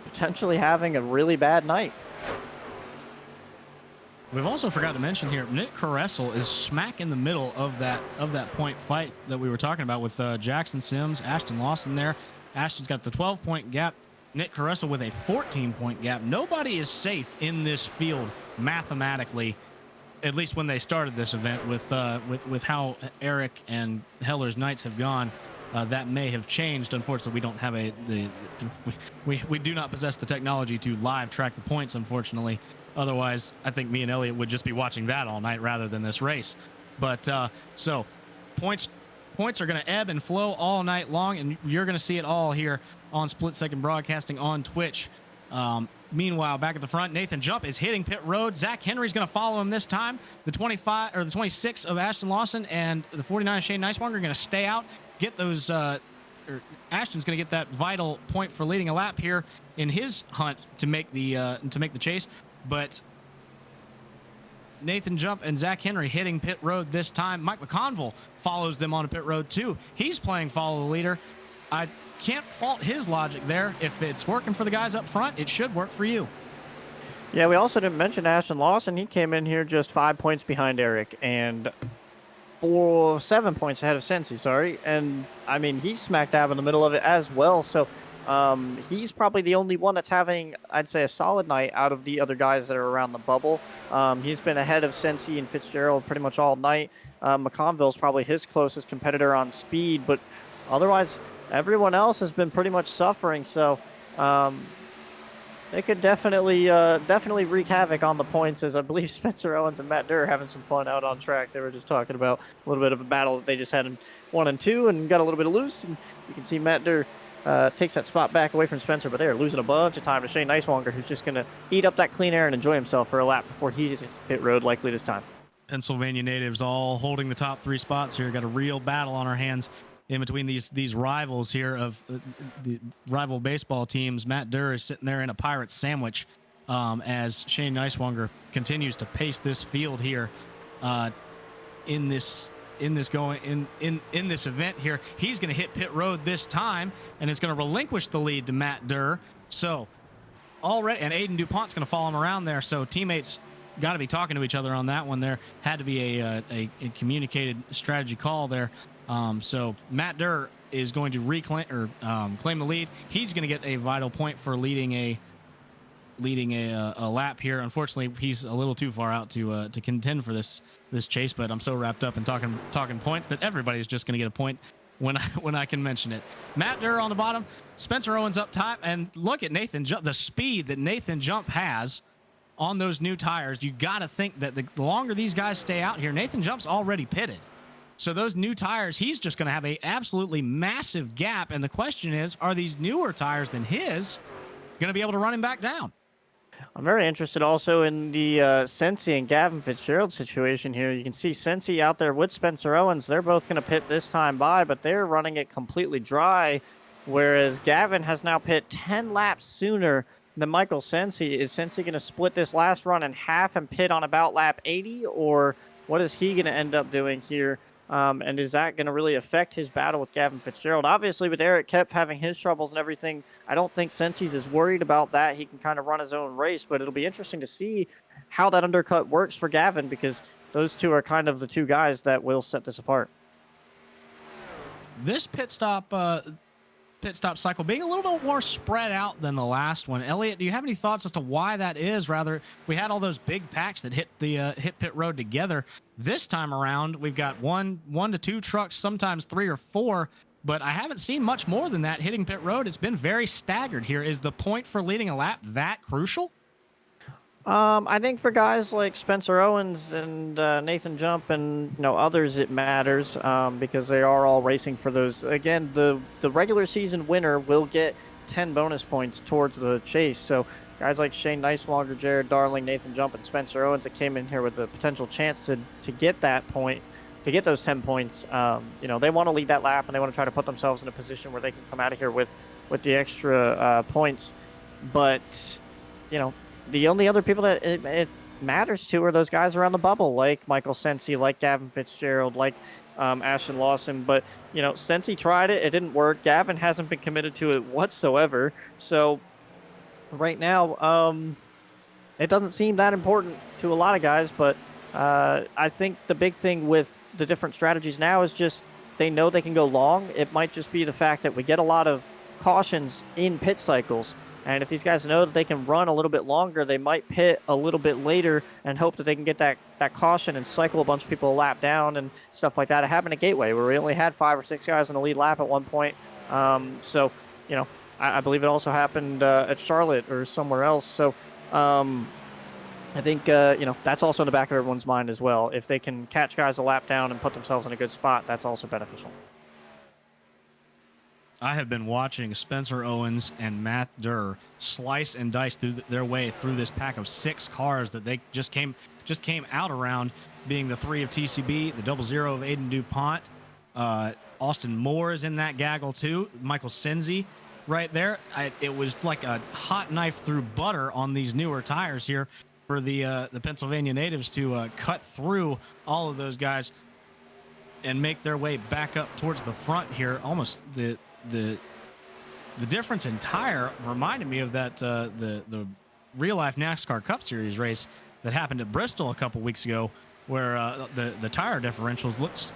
potentially having a really bad night. We've also forgot to mention here, Nick Caressel is smack in the middle of that point fight that we were talking about with Jackson Sims, Ashton Lawson there. Ashton's got the 12-point gap. Nick Caressel with a 14-point gap. Nobody is safe in this field mathematically, at least when they started this event. With how Eric and Heller's nights have gone, that may have changed. Unfortunately, we don't have we do not possess the technology to live track the points, unfortunately. Otherwise, I think me and Elliot would just be watching that all night rather than this race. But so points are going to ebb and flow all night long, and you're going to see it all here on Split Second Broadcasting on Twitch. Meanwhile, back at the front, Nathan Jump is hitting pit road. Zach Henry's going to follow him this time. The 26 of Ashton Lawson and the 49 of Shane Nicewanger are going to stay out, get those. Ashton's going to get that vital point for leading a lap here in his hunt to make the chase. But Nathan Jump and Zach Henry hitting pit road this time. Mike McConville follows them on a pit road too. He's playing follow the leader. I can't fault his logic there. If it's working for the guys up front, it should work for you. Yeah, we also didn't mention Ashton Lawson. He came in here just 5 points behind Eric and 7 points ahead of Sensi, sorry. And, I mean, he's smack dab in the middle of it as well. So he's probably the only one that's having, I'd say, a solid night out of the other guys that are around the bubble. He's been ahead of Sensi and Fitzgerald pretty much all night. McConville's probably his closest competitor on speed, but otherwise, everyone else has been pretty much suffering. So they could definitely wreak havoc on the points, as I believe Spencer Owens and Matt Durr are having some fun out on track. They were just talking about a little bit of a battle that they just had in 1 and 2 and got a little bit of loose. And you can see Matt Durr takes that spot back away from Spencer, but they're losing a bunch of time to Shane Nicewanger, who's just going to eat up that clean air and enjoy himself for a lap before he hits pit road likely this time. Pennsylvania natives all holding the top 3 spots here. Got a real battle on our hands in between these rivals here of the rival baseball teams. Matt Durr is sitting there in a Pirates sandwich as Shane Neiswanger continues to pace this field here in this event here. He's going to hit pit road this time, and it's going to relinquish the lead to Matt Durr. So already, and Aiden DuPont's going to follow him around there. So teammates got to be talking to each other on that one. There had to be a communicated strategy call there. So Matt Durr is going to reclaim or claim the lead. He's going to get a vital point for leading a lap here. Unfortunately, he's a little too far out to contend for this chase. But I'm so wrapped up in talking points that everybody's just going to get a point when I can mention it. Matt Durr on the bottom, Spencer Owens up top, and look at Nathan Jump. The speed that Nathan Jump has on those new tires. You got to think that the longer these guys stay out here, Nathan Jump's already pitted. So those new tires, he's just going to have a absolutely massive gap. And the question is, are these newer tires than his going to be able to run him back down? I'm very interested also in the Sensi and Gavin Fitzgerald situation here. You can see Sensi out there with Spencer Owens. They're both going to pit this time by, but they're running it completely dry, whereas Gavin has now pit 10 laps sooner than Michael Sensi. Is Sensi going to split this last run in half and pit on about lap 80, or what is he going to end up doing here? And is that going to really affect his battle with Gavin Fitzgerald? Obviously, with Eric Kep having his troubles and everything, I don't think Sensi's is worried about that. He can kind of run his own race, but it'll be interesting to see how that undercut works for Gavin, because those two are kind of the two guys that will set this apart. This pit stop cycle being a little bit more spread out than the last one. Elliot, do you have any thoughts as to why that is? Rather, we had all those big packs that hit pit road together. This time around, we've got one to two trucks, sometimes 3 or 4, but I haven't seen much more than that hitting pit road. It's been very staggered here. Is the point for leading a lap that crucial? I think for guys like Spencer Owens and Nathan Jump and others, it matters because they are all racing for those. Again, the regular season winner will get 10 bonus points towards the chase. So guys like Shane Neiswanger, Jared Darling, Nathan Jump, and Spencer Owens that came in here with a potential chance to get that point, to get those 10 points, they want to lead that lap and they want to try to put themselves in a position where they can come out of here with the extra points. But, the only other people that it matters to are those guys around the bubble, like Michael Sensi, like Gavin Fitzgerald, like Ashton Lawson. But, Sensi tried it. It didn't work. Gavin hasn't been committed to it whatsoever. So right now, it doesn't seem that important to a lot of guys. But I think the big thing with the different strategies now is just they know they can go long. It might just be the fact that we get a lot of cautions in pit cycles. And if these guys know that they can run a little bit longer, they might pit a little bit later and hope that they can get that caution and cycle a bunch of people a lap down and stuff like that. It happened at Gateway where we only had 5 or 6 guys in the lead lap at one point. So, I believe it also happened at Charlotte or somewhere else. So I think, that's also in the back of everyone's mind as well. If they can catch guys a lap down and put themselves in a good spot, that's also beneficial. I have been watching Spencer Owens and Matt Durr slice and dice through their way through this pack of 6 cars that they just came out around, being the 3 of TCB, the 00 of Aiden DuPont. Austin Moore is in that gaggle too. Michael Sensi right there. It was like a hot knife through butter on these newer tires here for the Pennsylvania natives to cut through all of those guys and make their way back up towards the front here. Almost the difference in tire reminded me of that the real life NASCAR Cup Series race that happened at Bristol a couple weeks ago, where the tire differentials looks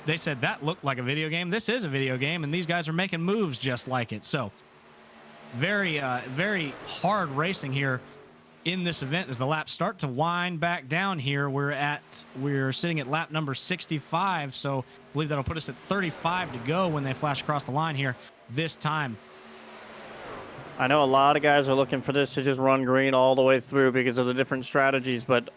they said that looked like a video game. This is a video game, and these guys are making moves just like it. So very very hard racing here in this event as the laps start to wind back down here. We're sitting at lap number 65, so I believe that'll put us at 35 to go when they flash across the line here this time. I know a lot of guys are looking for this to just run green all the way through because of the different strategies, but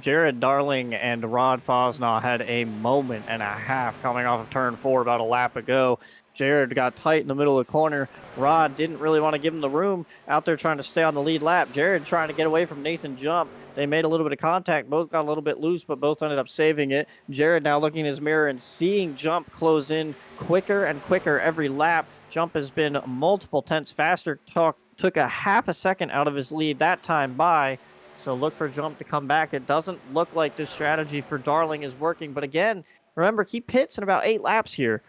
Jared Darling and Rod Fosnaugh had a moment and a half coming off of turn 4 about a lap ago. Jared got tight in the middle of the corner. Rod didn't really want to give him the room out there trying to stay on the lead lap. Jared trying to get away from Nathan Jump, They made a little bit of contact. Both got a little bit loose, but both ended up saving it. Jared now looking in his mirror and seeing Jump close in quicker and quicker every lap. Jump has been multiple tenths faster. Took a half a second out of his lead that time by. So look for Jump to come back. It doesn't look like this strategy for Darling is working. But again, remember, he pits in about 8 laps here.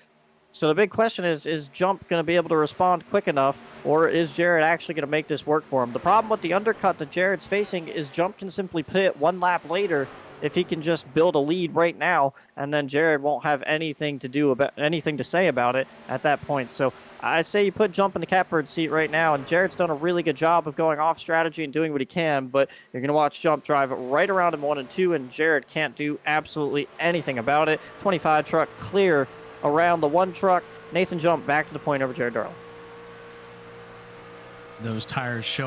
So the big question is Jump going to be able to respond quick enough, or is Jared actually going to make this work for him? The problem with the undercut that Jared's facing is Jump can simply pit 1 lap later if he can just build a lead right now, and then Jared won't have anything to say about it at that point. So I say you put Jump in the catbird seat right now, and Jared's done a really good job of going off strategy and doing what he can, but you're going to watch Jump drive right around in 1 and 2, and Jared can't do absolutely anything about it. 25 truck clear around the 1 truck. Nathan Jump back to the point over Jared Darling. Those tires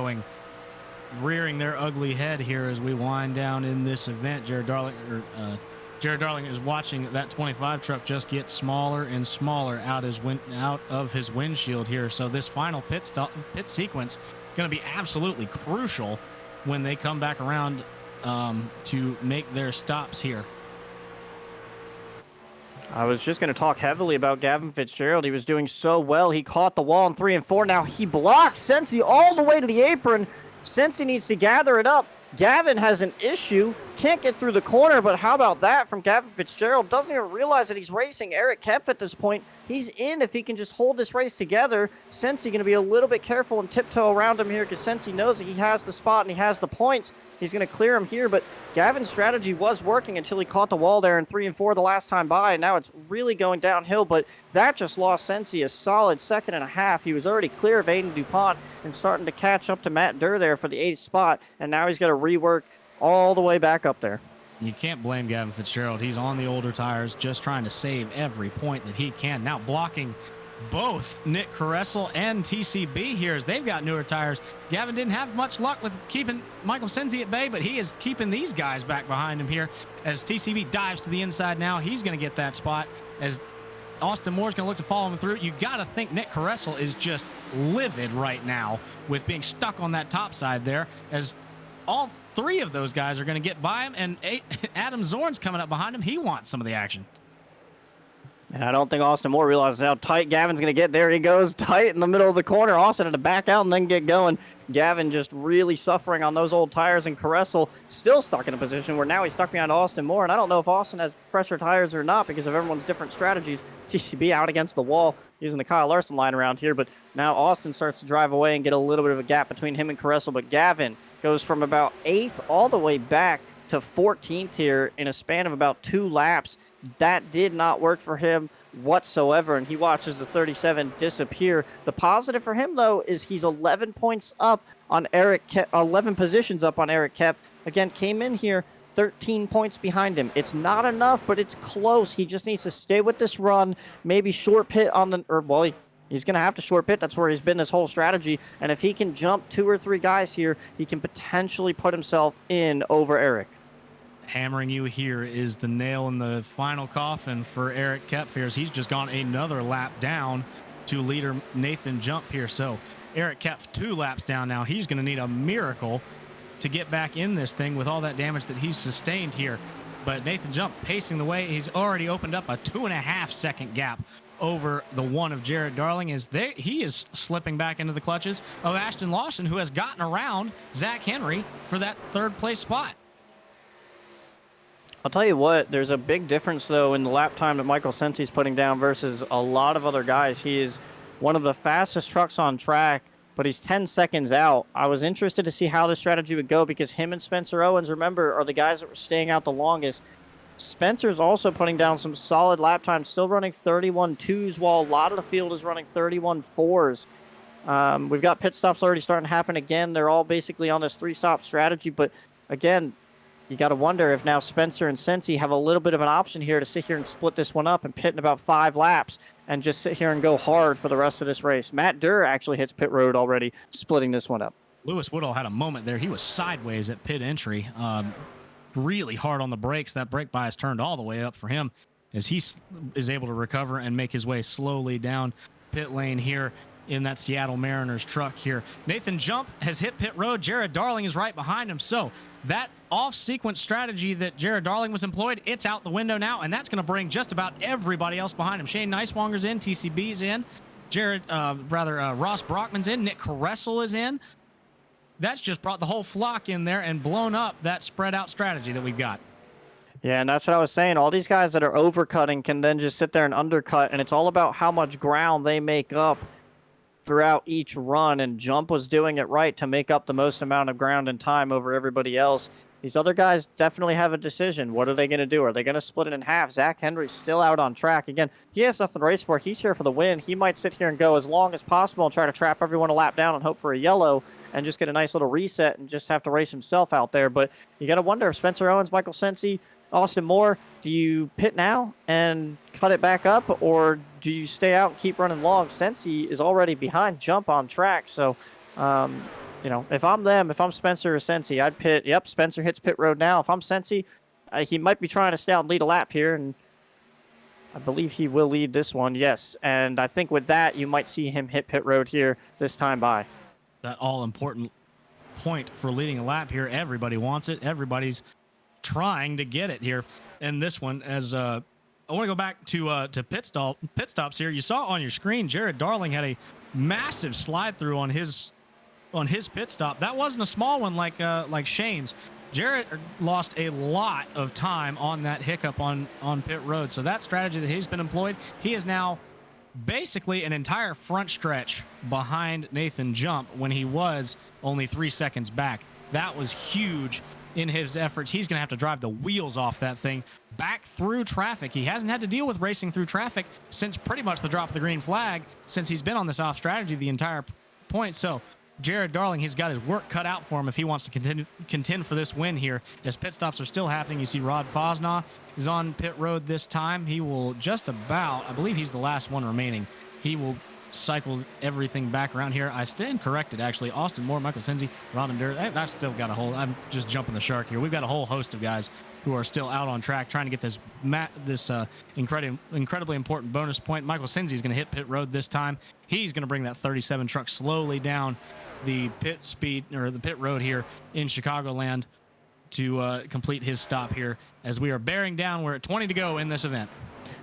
rearing their ugly head here as we wind down in this event. Jared Darling is watching that 25 truck just get smaller and smaller out of his windshield here. So this final pit sequence going to be absolutely crucial when they come back around to make their stops here. I was just going to talk heavily about Gavin Fitzgerald. He was doing so well. He caught the wall in 3 and 4. Now he blocks Sensi all the way to the apron. Sensi needs to gather it up. Gavin has an issue. Can't get through the corner, but how about that from Gavin Fitzgerald? Doesn't even realize that he's racing Eric Kempf at this point. He's in if he can just hold this race together. Sensi going to be a little bit careful and tiptoe around him here because Sensi knows that he has the spot and he has the points. He's going to clear him here, but Gavin's strategy was working until he caught the wall there in 3 and 4 the last time by, and now it's really going downhill, but that just lost Sensi a solid 2.5 seconds. He was already clear of Aiden DuPont and starting to catch up to Matt Durr there for the 8th spot, and now he's got to rework all the way back up there. You can't blame Gavin Fitzgerald. He's on the older tires, just trying to save every point that he can. Now blocking both Nick Caressel and TCB here as they've got newer tires. Gavin didn't have much luck with keeping Michael Sensi at bay, but he is keeping these guys back behind him here as TCB dives to the inside now. He's going to get that spot as Austin Moore's going to look to follow him through. You got to think Nick Caressel is just livid right now with being stuck on that top side there as all 3 of those guys are going to get by him, and Adam Zorn's coming up behind him. He wants some of the action. And I don't think Austin Moore realizes how tight Gavin's going to get. There he goes, tight in the middle of the corner. Austin had to back out and then get going. Gavin just really suffering on those old tires, and Caressel still stuck in a position where now he's stuck behind Austin Moore. And I don't know if Austin has fresher tires or not because of everyone's different strategies. TCB out against the wall using the Kyle Larson line around here. But now Austin starts to drive away and get a little bit of a gap between him and Caressel. But Gavin goes from about 8th all the way back to 14th here in a span of about 2 laps. That did not work for him whatsoever, and he watches the 37 disappear. The positive for him, though, is he's 11 points up on 11 positions up on Eric Kempf. Again, came in here 13 points behind him. It's not enough, but it's close. He just needs to stay with this run, maybe short pit on the, he's going to have to short pit. That's where he's been this whole strategy. And if he can jump 2 or 3 guys here, he can potentially put himself in over Eric. Hammering you here is the nail in the final coffin for Eric Kempf here as he's just gone another lap down to leader Nathan Jump here. So Eric Kempf 2 laps down now. He's going to need a miracle to get back in this thing with all that damage that he's sustained here. But Nathan Jump pacing the way. He's already opened up a 2.5 second gap over the 1 of Jared Darling as he is slipping back into the clutches of Ashton Lawson, who has gotten around Zach Henry for that 3rd place spot. I'll tell you what, there's a big difference, though, in the lap time that Michael Sensi's putting down versus a lot of other guys. He is one of the fastest trucks on track, but he's 10 seconds out. I was interested to see how the strategy would go because him and Spencer Owens, remember, are the guys that were staying out the longest. Spencer's also putting down some solid lap times, still running 31.2s, while a lot of the field is running 31.4s. We've got pit stops already starting to happen again. They're all basically on this 3-stop strategy, but again, you got to wonder if now Spencer and Sensi have a little bit of an option here to sit here and split this one up and pit in about 5 laps and just sit here and go hard for the rest of this race. Matt Durr actually hits pit road already, splitting this one up. Lewis Woodall had a moment there. He was sideways at pit entry, really hard on the brakes. That brake bias turned all the way up for him as he is able to recover and make his way slowly down pit lane here. in that Seattle Mariners truck here. Nathan Jump has hit pit road. Jared Darling is right behind him. So that off-sequence strategy that Jared Darling was employed, it's out the window now, and that's going to bring just about everybody else behind him. Shane Neiswanger's in, TCB's in, Ross Brockman's in, Nick Caressel is in. That's just brought the whole flock in there and blown up that spread-out strategy that we've got. Yeah, and that's what I was saying. All these guys that are overcutting can then just sit there and undercut, and it's all about how much ground they make up throughout each run, and Jump was doing it right to make up the most amount of ground and time over everybody else. These other guys definitely have a decision. What are they going to do? Are they going to split it in half? Zach Henry's still out on track. Again, he has nothing to race for. He's here for the win. He might sit here and go as long as possible and try to trap everyone a lap down and hope for a yellow and just get a nice little reset and just have to race himself out there. But you got to wonder if Spencer Owens, Michael Sensi, Austin Moore, do you pit now and cut it back up, or do you stay out and keep running long? Sensi is already behind Jump on track, so you know, if I'm them, if I'm Spencer or Sensi, I'd pit. Yep, Spencer hits pit road now. If I'm Sensi, he might be trying to stay out and lead a lap here, and I believe he will lead this one, yes. And I think with that, you might see him hit pit road here this time by. That all-important point for leading a lap here. Everybody wants it. Everybody's trying to get it here. And this one, as I want to go back to pit stops here. You saw on your screen, Jared Darling had a massive slide through on his pit stop. That wasn't a small one like Shane's. Jared lost a lot of time on that hiccup on pit road. So that strategy that he's been employed, he is now basically an entire front stretch behind Nathan Jump when he was only 3 seconds back. That was huge in his efforts. He's going to have to drive the wheels off that thing back through traffic. He hasn't had to deal with racing through traffic since pretty much the drop of the green flag, since he's been on this off strategy the entire point. So Jared Darling, he's got his work cut out for him if he wants to contend for this win here. As pit stops are still happening, you see Rod Fosnaugh is on pit road this time. He will just about, I believe he's the last one remaining. He will cycle everything back around here. I stand corrected, actually. Austin Moore, Michael Sensi, Robin Durr. I've still got I'm just jumping the shark here. We've got a whole host of guys who are still out on track trying to get this incredibly important bonus point. Michael Sensi is going to hit pit road this time. He's going to bring that 37 truck slowly down the pit road here in Chicagoland to complete his stop here as we are bearing down. We're at 20 to go in this event.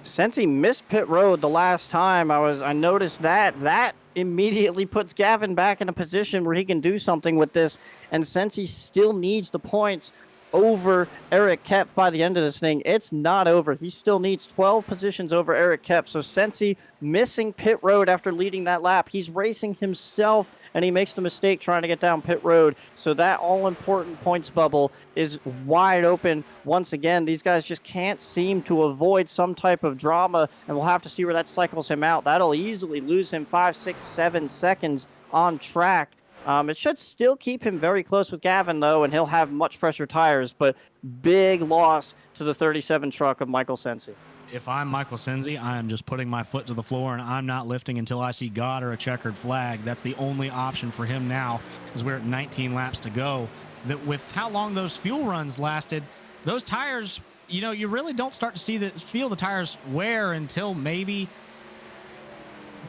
Sensi missed pit road the last time I noticed that immediately puts Gavin back in a position where he can do something with this, and Sensi still needs the points over Eric Kepf by the end of this thing. It's not over. He still needs 12 positions over Eric Kepf. So Sensi missing pit road after leading that lap. He's racing himself, and he makes the mistake trying to get down pit road. So that all-important points bubble is wide open once again. These guys just can't seem to avoid some type of drama, and we'll have to see where that cycles him out. That'll easily lose him 5, 6, 7 seconds on track. It should still keep him very close with Gavin, though, and he'll have much fresher tires, but big loss to the 37 truck of Michael Sensi. If I'm Michael Sensi, I'm just putting my foot to the floor, and I'm not lifting until I see God or a checkered flag. That's the only option for him now, as we're at 19 laps to go. That with how long those fuel runs lasted, those tires, you really don't start to feel the tires wear until maybe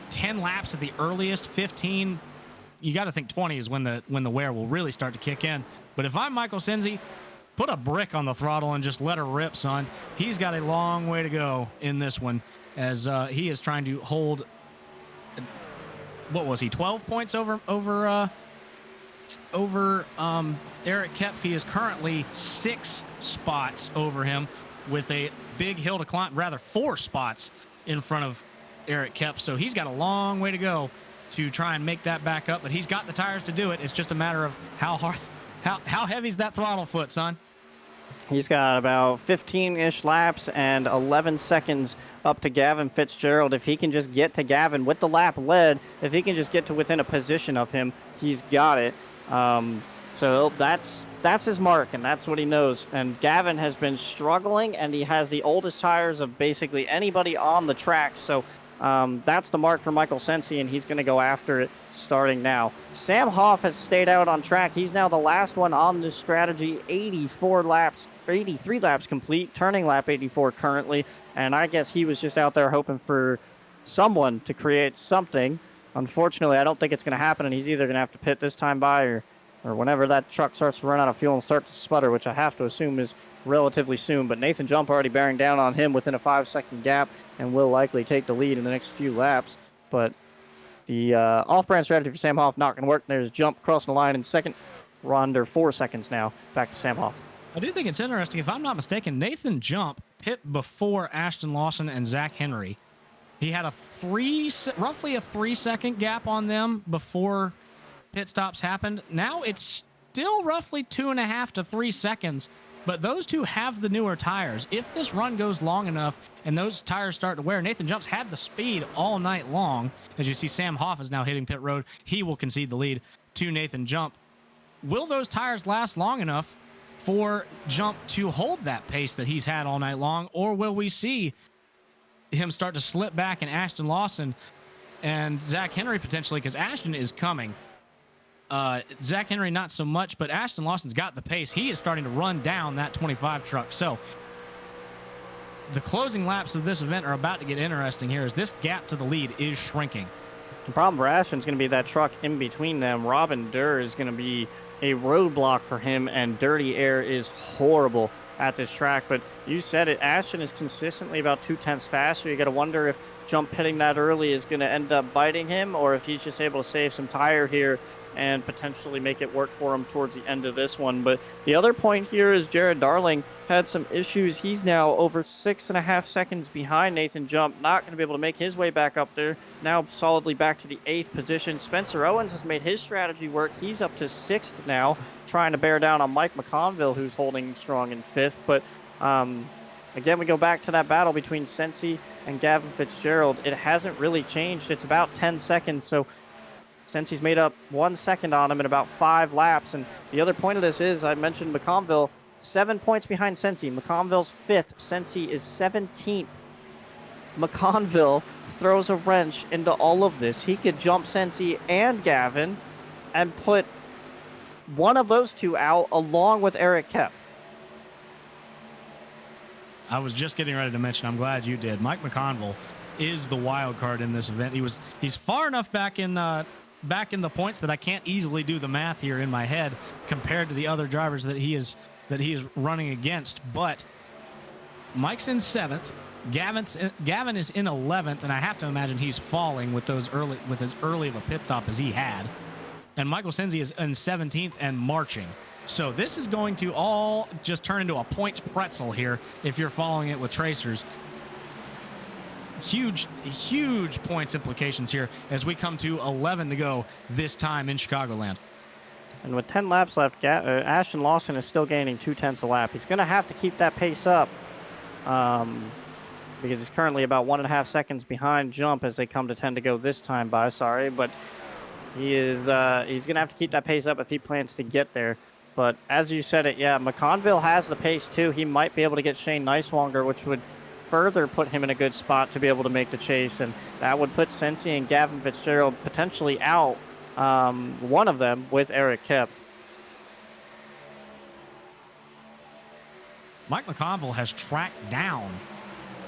10 laps at the earliest, 15. You got to think 20 is when the wear will really start to kick in. But if I'm Michael Sensi, put a brick on the throttle and just let her rip, son. He's got a long way to go in this one, as he is trying to hold. What was he? 12 points over Eric Kepf. He is currently 6 spots over him, with a big hill to climb. Rather, 4 spots in front of Eric Kepf. So he's got a long way to go to try and make that back up, but he's got the tires to do it. It's just a matter of how heavy's that throttle foot, son? He's got about 15-ish laps and 11 seconds up to Gavin Fitzgerald. If he can just get to Gavin with the lap led, if he can just get to within a position of him, he's got it. So that's his mark, and that's what he knows. And Gavin has been struggling, and he has the oldest tires of basically anybody on the track. So that's the mark for Michael Sensi, and he's going to go after it starting now. Sam Hoff has stayed out on track. He's now the last one on this strategy. 83 laps complete, turning lap 84 currently. And I guess he was just out there hoping for someone to create something. Unfortunately, I don't think it's going to happen, and he's either going to have to pit this time by or whenever that truck starts to run out of fuel and start to sputter, which I have to assume is relatively soon. But Nathan Jump already bearing down on him within a 5-second gap and will likely take the lead in the next few laps. But the off-brand strategy for Sam Hoff not going to work. There's Jump crossing the line in second. We're under 4 seconds now. Back to Sam Hoff. I do think it's interesting. If I'm not mistaken, Nathan Jump pit before Ashton Lawson and Zach Henry. He had roughly a 3-second gap on them before pit stops happened. Now it's still roughly 2.5 to 3 seconds, but those two have the newer tires. If this run goes long enough and those tires start to wear, Nathan Jump's had the speed all night long. As you see, Sam Hoff is now hitting pit road. He will concede the lead to Nathan Jump. Will those tires last long enough for Jump to hold that pace that he's had all night long, or will we see him start to slip back and Ashton Lawson and Zach Henry potentially, because Ashton is coming. Zach Henry not so much, but Ashton Lawson's got the pace. He is starting to run down that 25 truck. So the closing laps of this event are about to get interesting here as this gap to the lead is shrinking. The problem for Ashton's going to be that truck in between them. Robin Durr is going to be a roadblock for him, and Dirty Air is horrible at this track. But you said it, Ashton is consistently about 0.2 faster. You got to wonder if Jump pitting that early is going to end up biting him, or if he's just able to save some tire here and potentially make it work for him towards the end of this one. But the other point here is Jared Darling had some issues. He's now over 6.5 seconds behind Nathan Jump, not going to be able to make his way back up there. Now solidly back to the 8th position. Spencer Owens has made his strategy work. He's up to 6th now, trying to bear down on Mike McConville, who's holding strong in 5th. But again, we go back to that battle between Sensi and Gavin Fitzgerald. It hasn't really changed. It's about 10 seconds. So Sensi's made up 1 second on him in about 5 laps. And the other point of this is, I mentioned McConville, 7 points behind Sensi. McConville's 5th. Sensi is 17th. McConville throws a wrench into all of this. He could jump Sensi and Gavin and put one of those two out along with Eric Kepf. I was just getting ready to mention, I'm glad you did. Mike McConville is the wild card in this event. He's far enough back in the points that I can't easily do the math here in my head compared to the other drivers that he is running against. But Mike's in 7th. Gavin is in 11th, and I have to imagine he's falling with as early of a pit stop as he had. And Michael Sensi is in 17th and marching. So this is going to all just turn into a points pretzel here if you're following it with tracers. Huge points implications here as we come to 11 to go this time in Chicagoland. And with 10 laps left, Ashton Lawson is still gaining 0.2 a lap. He's going to have to keep that pace up because he's currently about 1.5 seconds behind Jump as they come to 10 to go this time by. Sorry, but he's going to have to keep that pace up if he plans to get there. But as you said it, yeah, McConville has the pace too. He might be able to get Shane Neiswanger, which would further put him in a good spot to be able to make the chase, and that would put Sensi and Gavin Fitzgerald potentially out, one of them with Eric Kepf. Mike McConville has tracked down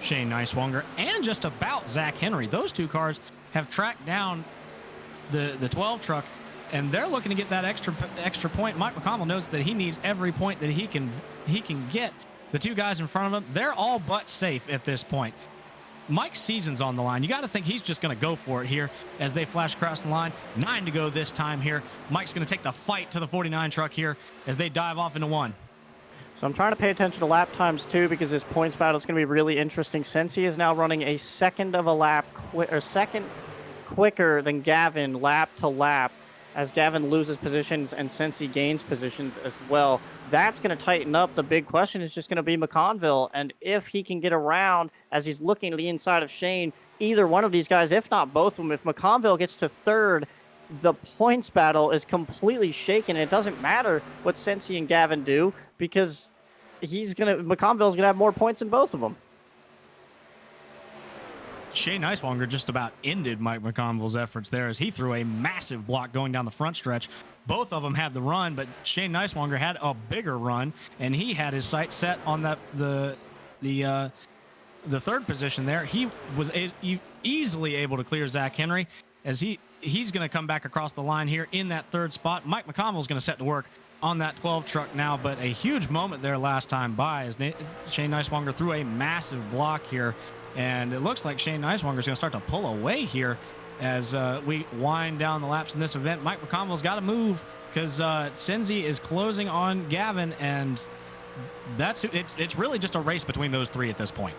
Shane Neiswanger and just about Zach Henry. Those two cars have tracked down the 12 truck, and they're looking to get that extra point. Mike McConville knows that he needs every point that he can get. The two guys in front of him, they're all but safe at this point. Mike's season's on the line. You got to think he's just going to go for it here as they flash across the line. 9 to go this time here. Mike's going to take the fight to the 49 truck here as they dive off into 1. So I'm trying to pay attention to lap times too, because this points battle is going to be really interesting. Sensi is now running a second of a lap, second quicker than Gavin lap to lap, as Gavin loses positions and Sensi gains positions as well. That's going to tighten up. The big question is just going to be McConville, and if he can get around as he's looking to the inside of Shane, either one of these guys, if not both of them. If McConville gets to 3rd, the points battle is completely shaken. It doesn't matter what Sensi and Gavin do, because McConville's going to have more points than both of them. Shane Neiswanger just about ended Mike McConville's efforts there as he threw a massive block going down the front stretch. Both of them had the run, but Shane Neiswanger had a bigger run, and he had his sights set on the 3rd position there. He was easily able to clear Zach Henry. as he's going to come back across the line here in that third spot. Mike McConville's going to set to work on that 12 truck now, but a huge moment there last time by as Shane Neiswanger threw a massive block here, and it looks like Shane Neiswanger is going to start to pull away here as we wind down the laps in this event. Mike McConville's got to move because Senzi is closing on Gavin, and it's really just a race between those three at this point.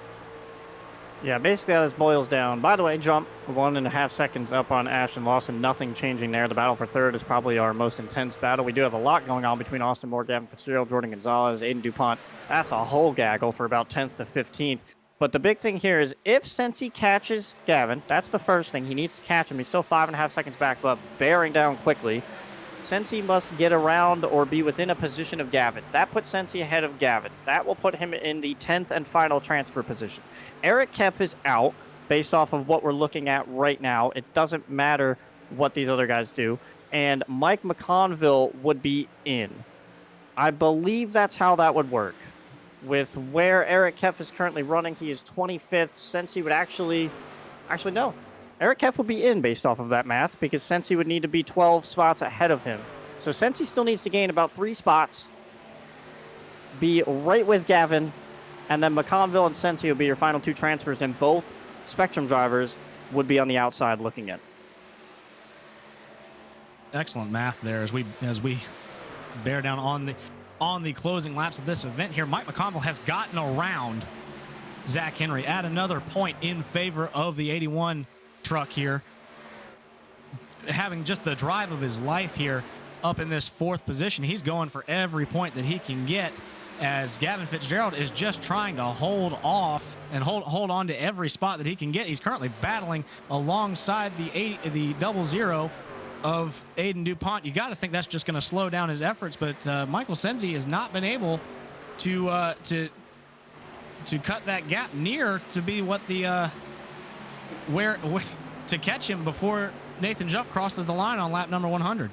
Yeah, basically how this boils down. By the way, jump 1.5 seconds up on Ashton Lawson. Nothing changing there. The battle for third is probably our most intense battle. We do have a lot going on between Austin Moore, Gavin Fitzgerald, Jordan Gonzalez, Aiden DuPont. That's a whole gaggle for about 10th to 15th. But the big thing here is if Sensi catches Gavin, that's the first thing. He needs to catch him. He's still 5.5 seconds back, but bearing down quickly. Sensi must get around or be within a position of Gavin. That puts Sensi ahead of Gavin. That will put him in the 10th and final transfer position. Eric Kepf is out based off of what we're looking at right now. It doesn't matter what these other guys do. And Mike McConville would be in. I believe that's how that would work. With where Eric Kepf is currently running, he is 25th. Sensi would actually no. Eric Kepf would be in based off of that math because Sensi would need to be 12 spots ahead of him. So Sensi still needs to gain about 3 spots, be right with Gavin, and then McConville and Sensi would be your final 2 transfers, and both Spectrum drivers would be on the outside looking in. Excellent math there as we bear down on the closing laps of this event here. Mike McConville has gotten around Zach Henry at another point in favor of the 81 truck here, having just the drive of his life here up in this 4th position. He's going for every point that he can get as Gavin Fitzgerald is just trying to hold off and hold on to every spot that he can get. He's currently battling alongside the 00 of Aiden DuPont. You got to think that's just going to slow down his efforts, but Michael Senzi has not been able to cut that gap near to be what the to catch him before Nathan Jump crosses the line on lap number 100.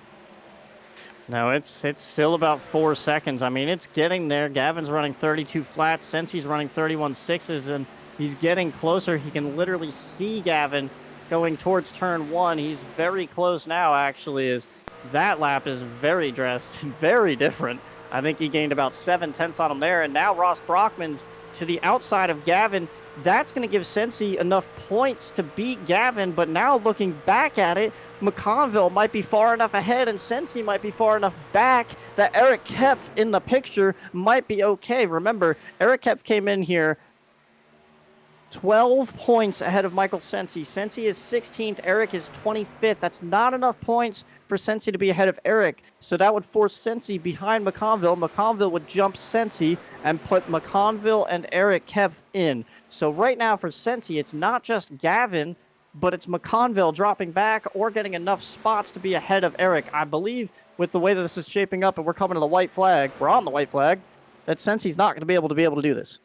No, it's still about 4 seconds. I mean, it's getting there. Gavin's running 32 flats. Sensi's running 31 sixes, and he's getting closer. He can literally see Gavin going towards turn 1. He's very close now, actually, as that lap is very dressed, very different. I think he gained about 7/10 on him there, and now Ross Brockman's to the outside of Gavin. That's going to give Sensi enough points to beat Gavin, but now looking back at it, McConville might be far enough ahead and Sensi might be far enough back that Eric Kepf in the picture might be okay. Remember, Eric Kepf came in here 12 points ahead of Michael Sensi. Sensi is 16th. Eric is 25th. That's not enough points for Sensi to be ahead of Eric. So that would force Sensi behind McConville. McConville would jump Sensi and put McConville and Eric Kepf in. So right now for Sensi, it's not just Gavin, but it's McConville dropping back or getting enough spots to be ahead of Eric. I believe with the way that this is shaping up and we're coming to the white flag, we're on the white flag, that Sensi's not going to be able to do this.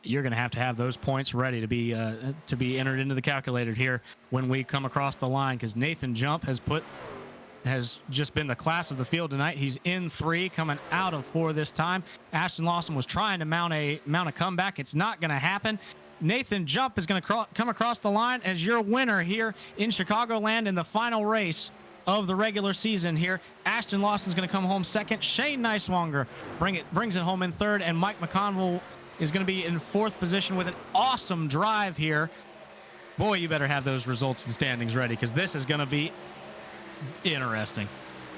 You're going to have those points ready to be entered into the calculator here when we come across the line, because Nathan Jump has just been the class of the field tonight. He's in 3, coming out of 4 this time. Ashton Lawson was trying to mount a comeback. It's not going to happen. Nathan Jump is going to come across the line as your winner here in Chicagoland in the final race of the regular season here. Ashton Lawson's going to come home second. Shane Neiswanger brings it home in 3rd, and Mike McConville is going to be in 4th position with an awesome drive here. Boy, you better have those results and standings ready, because this is going to be interesting.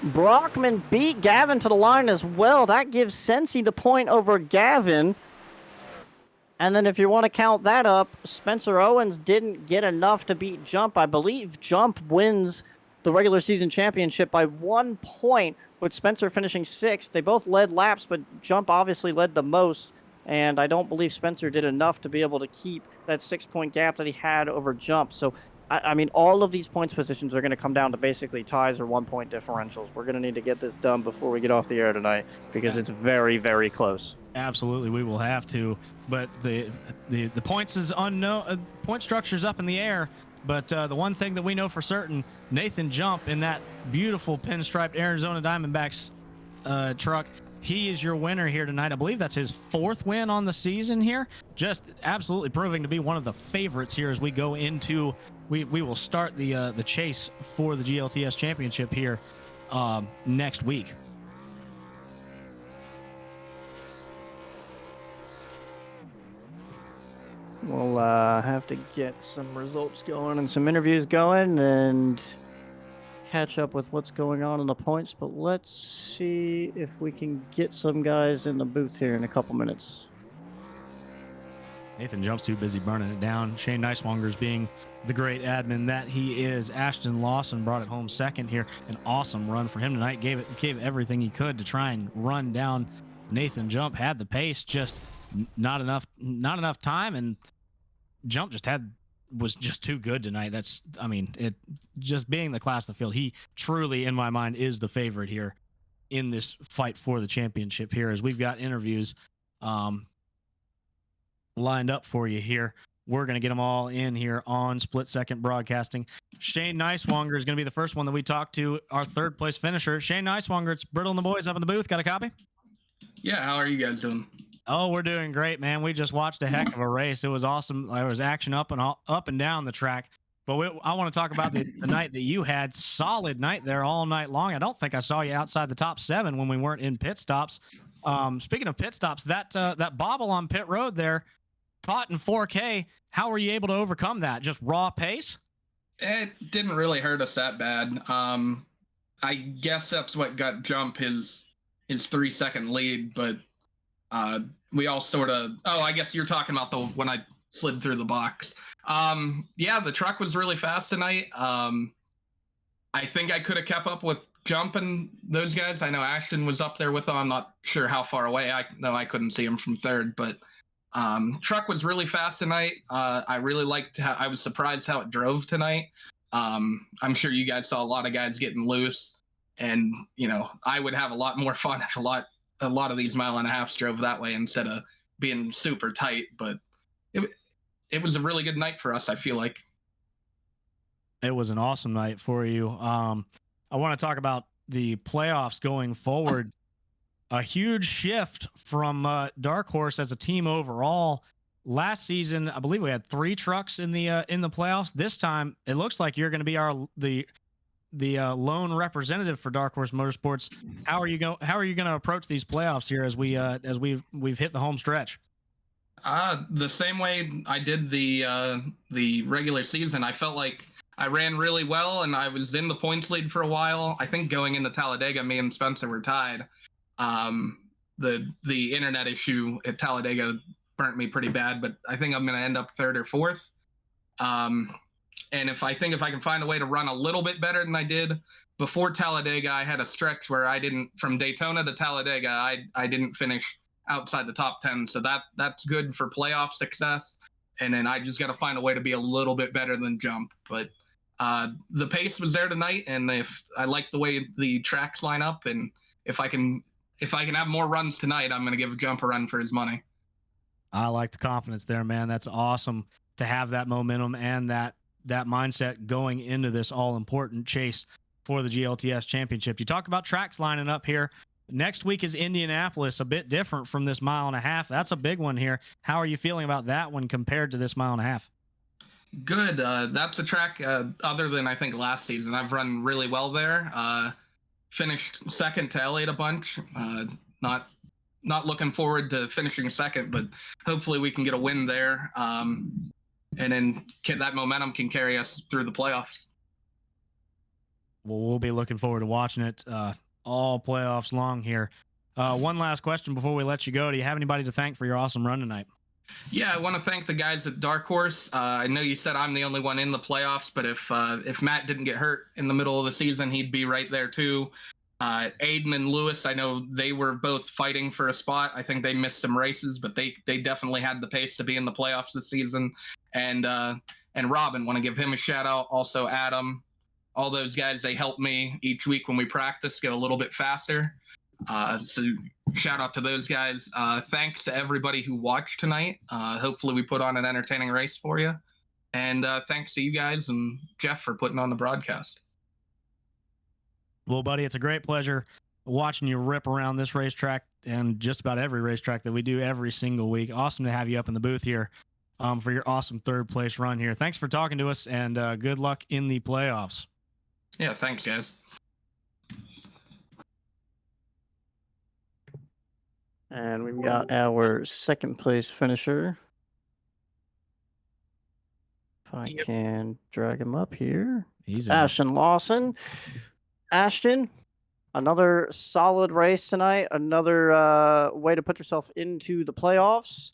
Brockman beat Gavin to the line as well. That gives Sensi the point over Gavin. And then if you want to count that up, Spencer Owens didn't get enough to beat Jump. I believe Jump wins the regular season championship by 1 point, with Spencer finishing 6th. They both led laps, but Jump obviously led the most. And I don't believe Spencer did enough to be able to keep that 6-point gap that he had over Jump. So, I mean, all of these points positions are going to come down to basically ties or 1-point differentials. We're going to need to get this done before we get off the air tonight, because it's very, very close. Absolutely, we will have to. But the points is unknown. Point structure's up in the air. But the one thing that we know for certain, Nathan Jump in that beautiful pinstriped Arizona Diamondbacks truck, he is your winner here tonight. I believe that's his 4th win on the season here. Just absolutely proving to be one of the favorites here as we go into, we will start the chase for the GLTS championship here next week. We'll have to get some results going and some interviews going and catch up with what's going on in the points, but let's see if we can get some guys in the booth here in a couple minutes. Nathan Jump's too busy burning it down. Shane Neiswanger's being the great admin that he is. Ashton Lawson brought it home second here. An awesome run for him tonight. Gave everything he could to try and run down Nathan Jump. Had the pace, just not enough time, and Jump was just too good tonight. It just being the class of the field, he truly, in my mind, is the favorite here in this fight for the championship here, as we've got interviews lined up for you here. We're going to get them all in here on Split Second Broadcasting. Shane Neiswanger is going to be the first one that we talk to, our 3rd place finisher. Shane Neiswanger, it's Brittle and the boys up in the booth. Got a copy? Yeah, how are you guys doing? Oh, we're doing great, man. We just watched a heck of a race. It was awesome. There was action up and down the track. But I want to talk about the night that you had. Solid night there all night long. I don't think I saw you outside the top 7 when we weren't in pit stops. Speaking of pit stops, that bobble on pit road there, caught in 4K. How were you able to overcome that? Just raw pace? It didn't really hurt us that bad. I guess that's what got Jump his 3-second lead, but we all sort of. Oh, I guess you're talking about when I slid through the box. Yeah, the truck was really fast tonight. I think I could have kept up with Jump and those guys. I know Ashton was up there with him. I'm not sure how far away. I couldn't see him from 3rd, but truck was really fast tonight. I really liked I was surprised how it drove tonight. I'm sure you guys saw a lot of guys getting loose, and I would have a lot more fun if a lot of these 1.5 miles drove that way instead of being super tight. But it was a really good night for us, I feel like. It was an awesome night for you. I want to talk about the playoffs going forward. A huge shift from Dark Horse as a team overall. Last season, I believe we had 3 trucks in the playoffs. This time, it looks like you're going to be the lone representative for Dark Horse Motorsports. How are you going to approach these playoffs here as we've hit the home stretch? The same way I did the regular season. I felt like I ran really well, and I was in the points lead for a while. I think going into Talladega, me and Spencer were tied. The internet issue at Talladega burnt me pretty bad, but I think I'm going to end up 3rd or 4th. And if I can find a way to run a little bit better than I did before Talladega, I had a stretch where from Daytona to Talladega, I didn't finish outside the top 10. So that's good for playoff success. And then I just got to find a way to be a little bit better than Jump. But the pace was there tonight, and if I like the way the tracks line up, and if I can have more runs tonight, I'm going to give Jump a run for his money. I like the confidence there, man. That's awesome to have that momentum and that mindset going into this all-important chase for the GLTS championship. You talk about tracks lining up here. Next week is Indianapolis, a bit different from this 1.5 miles. That's a big one here. How are you feeling about that one compared to this 1.5 miles? Good. That's a track other than I think last season. I've run really well there. Finished second to Elliott a bunch. Not looking forward to finishing second, but hopefully we can get a win there. And then that momentum can carry us through the playoffs. Well, we'll be looking forward to watching it all playoffs long here. One last question before we let you go. Do you have anybody to thank for your awesome run tonight? Yeah, I want to thank the guys at Dark Horse. I know you said I'm the only one in the playoffs, but if Matt didn't get hurt in the middle of the season, he'd be right there too. Aiden and Lewis, I know they were both fighting for a spot. I think they missed some races, but they definitely had the pace to be in the playoffs this season. And Robin, want to give him a shout out. Also Adam, all those guys, they help me each week when we practice get a little bit faster. So shout out to those guys. Thanks to everybody who watched tonight. Hopefully we put on an entertaining race for you. And thanks to you guys and Jeff for putting on the broadcast. Well, buddy, it's a great pleasure watching you rip around this racetrack and just about every racetrack that we do every single week. Awesome to have you up in the booth here for your awesome third place run here. Thanks for talking to us, and good luck in the playoffs. Yeah, thanks, guys. And we've got our second place finisher. If I can drag him up here. He's Ashton Lawson. Ashton, another solid race tonight. Another way to put yourself into the playoffs.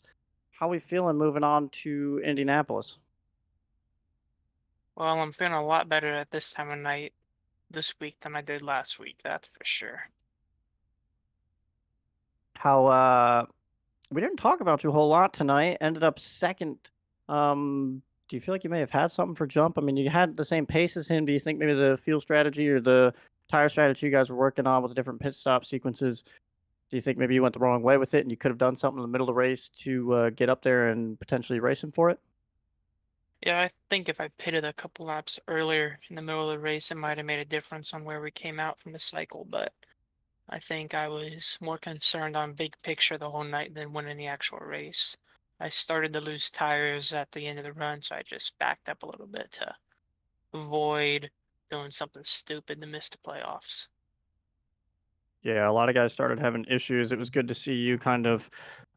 How are we feeling moving on to Indianapolis? Well, I'm feeling a lot better at this time of night this week than I did last week, that's for sure. How we didn't talk about you a whole lot tonight. Ended up second. Do you feel like you may have had something for Jump? I mean, you had the same pace as him. Do you think maybe the fuel strategy or the tire strategy you guys were working on with the different pit stop sequences, do you think maybe you went the wrong way with it and you could have done something in the middle of the race to get up there and potentially race him for it? Yeah, I think if I pitted a couple laps earlier in the middle of the race, it might have made a difference on where we came out from the cycle, but I think I was more concerned on big picture the whole night than winning the actual race. I started to lose tires at the end of the run, so I just backed up a little bit to avoid doing something stupid to miss the playoffs. Yeah, a lot of guys started having issues. It was good to see you kind of,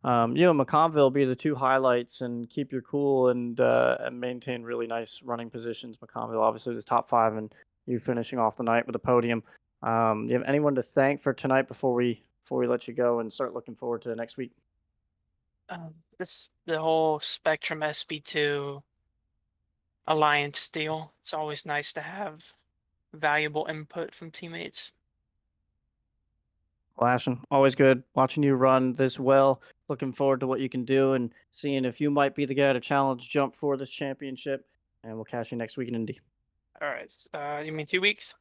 you and McConville be the two highlights and keep your cool and maintain really nice running positions. McConville obviously was top 5, and you finishing off the night with a podium. You have anyone to thank for tonight before we let you go and start looking forward to next week? The whole Spectrum SB2 alliance deal. It's always nice to have valuable input from teammates. Well, Ashton, always good watching you run this well. Looking forward to what you can do and seeing if you might be the guy to challenge Jump for this championship. And we'll catch you next week in Indy. All right. You mean 2 weeks?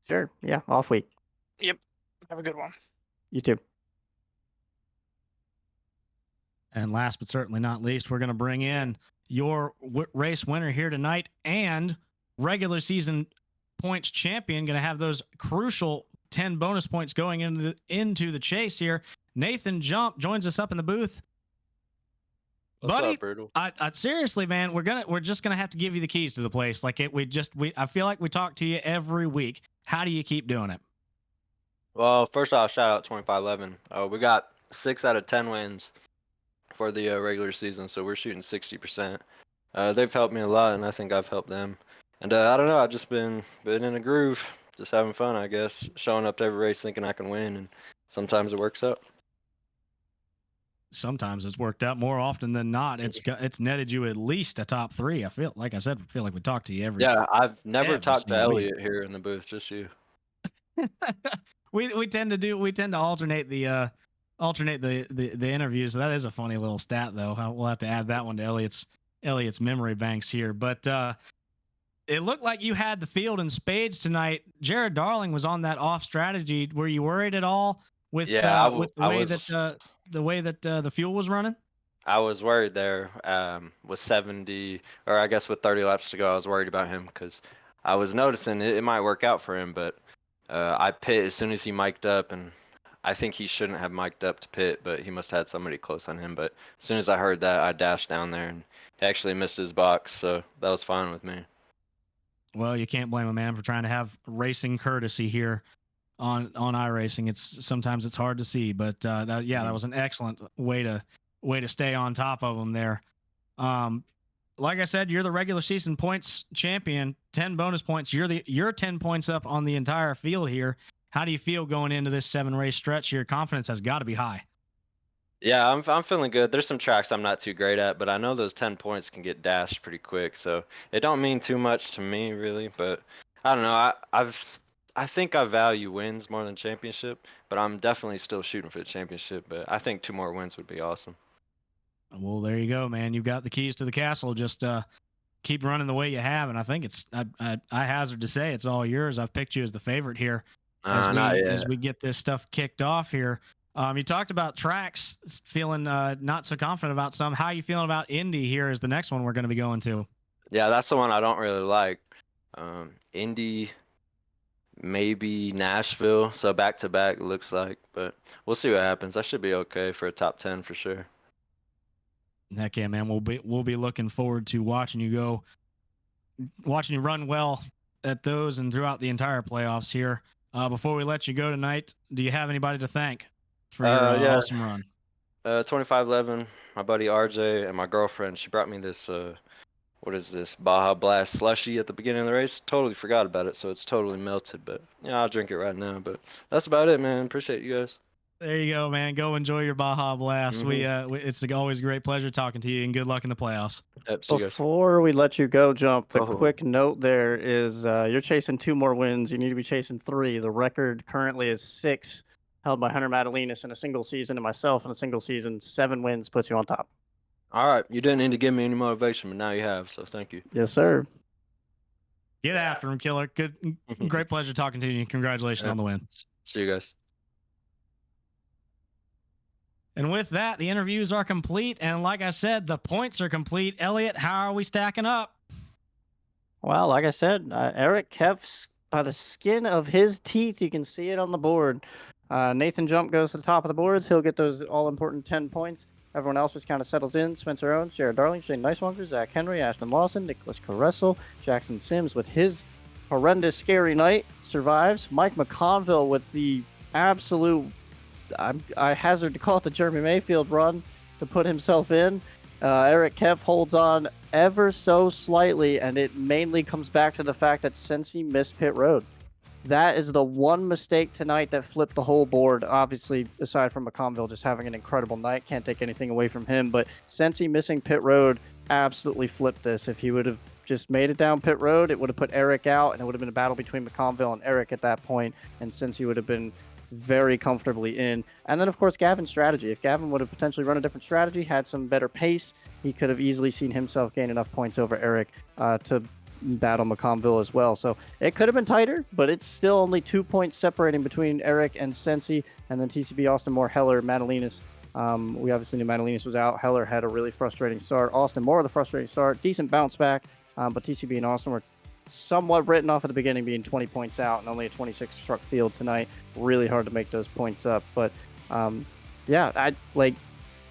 Sure. Yeah. Off week. Yep. Have a good one. You too. And last but certainly not least, we're going to bring in your race winner here tonight and regular season points champion. Going to have those crucial 10 bonus points going into the chase here. Nathan Jump joins us up in the booth. What's Buddy, up, Brutal? I seriously, man, we're just gonna have to give you the keys to the place. Like I feel like we talk to you every week. How do you keep doing it? Well, first off, shout out 2511. We got 6 out of 10 wins for the regular season, so we're shooting 60%. They've helped me a lot, and I think I've helped them. And I don't know, I've just been in a groove, just having fun, I guess. Showing up to every race thinking I can win, and sometimes it works out. Sometimes it's worked out. More often than not, it's netted you at least a top 3. I feel like we talk to you every. Yeah, I've never every talked to single week. Elliot here in the booth, just you. we tend to alternate the interviews. That is a funny little stat, though. We'll have to add that one to Elliot's memory banks here. But it looked like you had the field in spades tonight. Jared Darling was on that off strategy. Were you worried at all with the way that the fuel was running? I was worried there. With 70, or I guess with 30 laps to go, I was worried about him because I was noticing it might work out for him, but I pit as soon as he mic'd up, and I think he shouldn't have mic'd up to pit, but he must have had somebody close on him. But as soon as I heard that, I dashed down there, and he actually missed his box, so that was fine with me. Well, you can't blame a man for trying to have racing courtesy here on iRacing. Sometimes it's hard to see, but that was an excellent way to stay on top of them there. Like I said, you're the regular season points champion. 10 bonus points. You're 10 points up on the entire field here. How do you feel going into this 7 race stretch here? Confidence has got to be high. Yeah, I'm feeling good. There's some tracks I'm not too great at, but I know those 10 points can get dashed pretty quick, so it don't mean too much to me really. But I don't know. I think I value wins more than championship, but I'm definitely still shooting for the championship. But I think 2 more wins would be awesome. Well, there you go, man. You've got the keys to the castle. Just keep running the way you have, and I think I hazard to say it's all yours. I've picked you as the favorite here as we get this stuff kicked off here. You talked about tracks, feeling not so confident about some. How are you feeling about Indy here is the next one we're going to be going to? Yeah, that's the one I don't really like. Indy, maybe Nashville. So back to back looks like, but we'll see what happens. I should be okay for a top 10 for sure. Heck yeah, man. We'll be looking forward to watching you run well at those and throughout the entire playoffs here. Before we let you go tonight, do you have anybody to thank for your Yeah, awesome run? 2511, my buddy RJ and my girlfriend. She brought me this. What is this? Baja Blast slushy at the beginning of the race. Totally forgot about it, so it's totally melted. But yeah, I'll drink it right now. But that's about it, man. Appreciate you guys. There you go, man. Go enjoy your Baja Blast. It's always a great pleasure talking to you, and good luck in the playoffs. Yep, see you guys. Before we let you go, Jump, the Oh. quick note there is you're chasing 2 more wins. You need to be chasing 3. The record currently is 6, held by Hunter Madalinas in a single season, and myself in a single season. 7 wins puts you on top. All right, you didn't need to give me any motivation, but now you have, so thank you. Yes, sir. Get after him, Killer. Great pleasure talking to you. Congratulations on the win. See you guys. And with that, the interviews are complete. And like I said, the points are complete. Elliot, how are we stacking up? Well, like I said, Eric kept by the skin of his teeth. You can see it on the board. Nathan Jump goes to the top of the boards. He'll get those all-important 10 points. Everyone else just kind of settles in. Spencer Owens, Jared Darling, Shane Nicewonger, Zach Henry, Ashton Lawson, Nicholas Caressel, Jackson Sims with his horrendous, scary night survives. Mike McConville with the absolute, I hazard to call it the Jeremy Mayfield run to put himself in. Eric Kev holds on ever so slightly, and it mainly comes back to the fact that Sensi missed pit road. That is the one mistake tonight that flipped the whole board. Obviously, aside from McConville just having an incredible night, can't take anything away from him, but Sensi missing pit road absolutely flipped this. If he would have just made it down pit road, it would have put Eric out, and it would have been a battle between McConville and Eric at that point, and Sensi would have been very comfortably in. And then, of course, Gavin's strategy. If Gavin would have potentially run a different strategy, had some better pace, he could have easily seen himself gain enough points over Eric to battle McConville as well. So it could have been tighter, but it's still only 2 points separating between Eric and Sensi, and then TCB, Austin Moore, Heller, Madalinas. We obviously knew Madalinas was out. Heller had a really frustrating start. Austin Moore, the frustrating start. Decent bounce back, but TCB and Austin were somewhat written off at the beginning, being 20 points out and only a 26 truck field tonight. Really hard to make those points up. But yeah, I like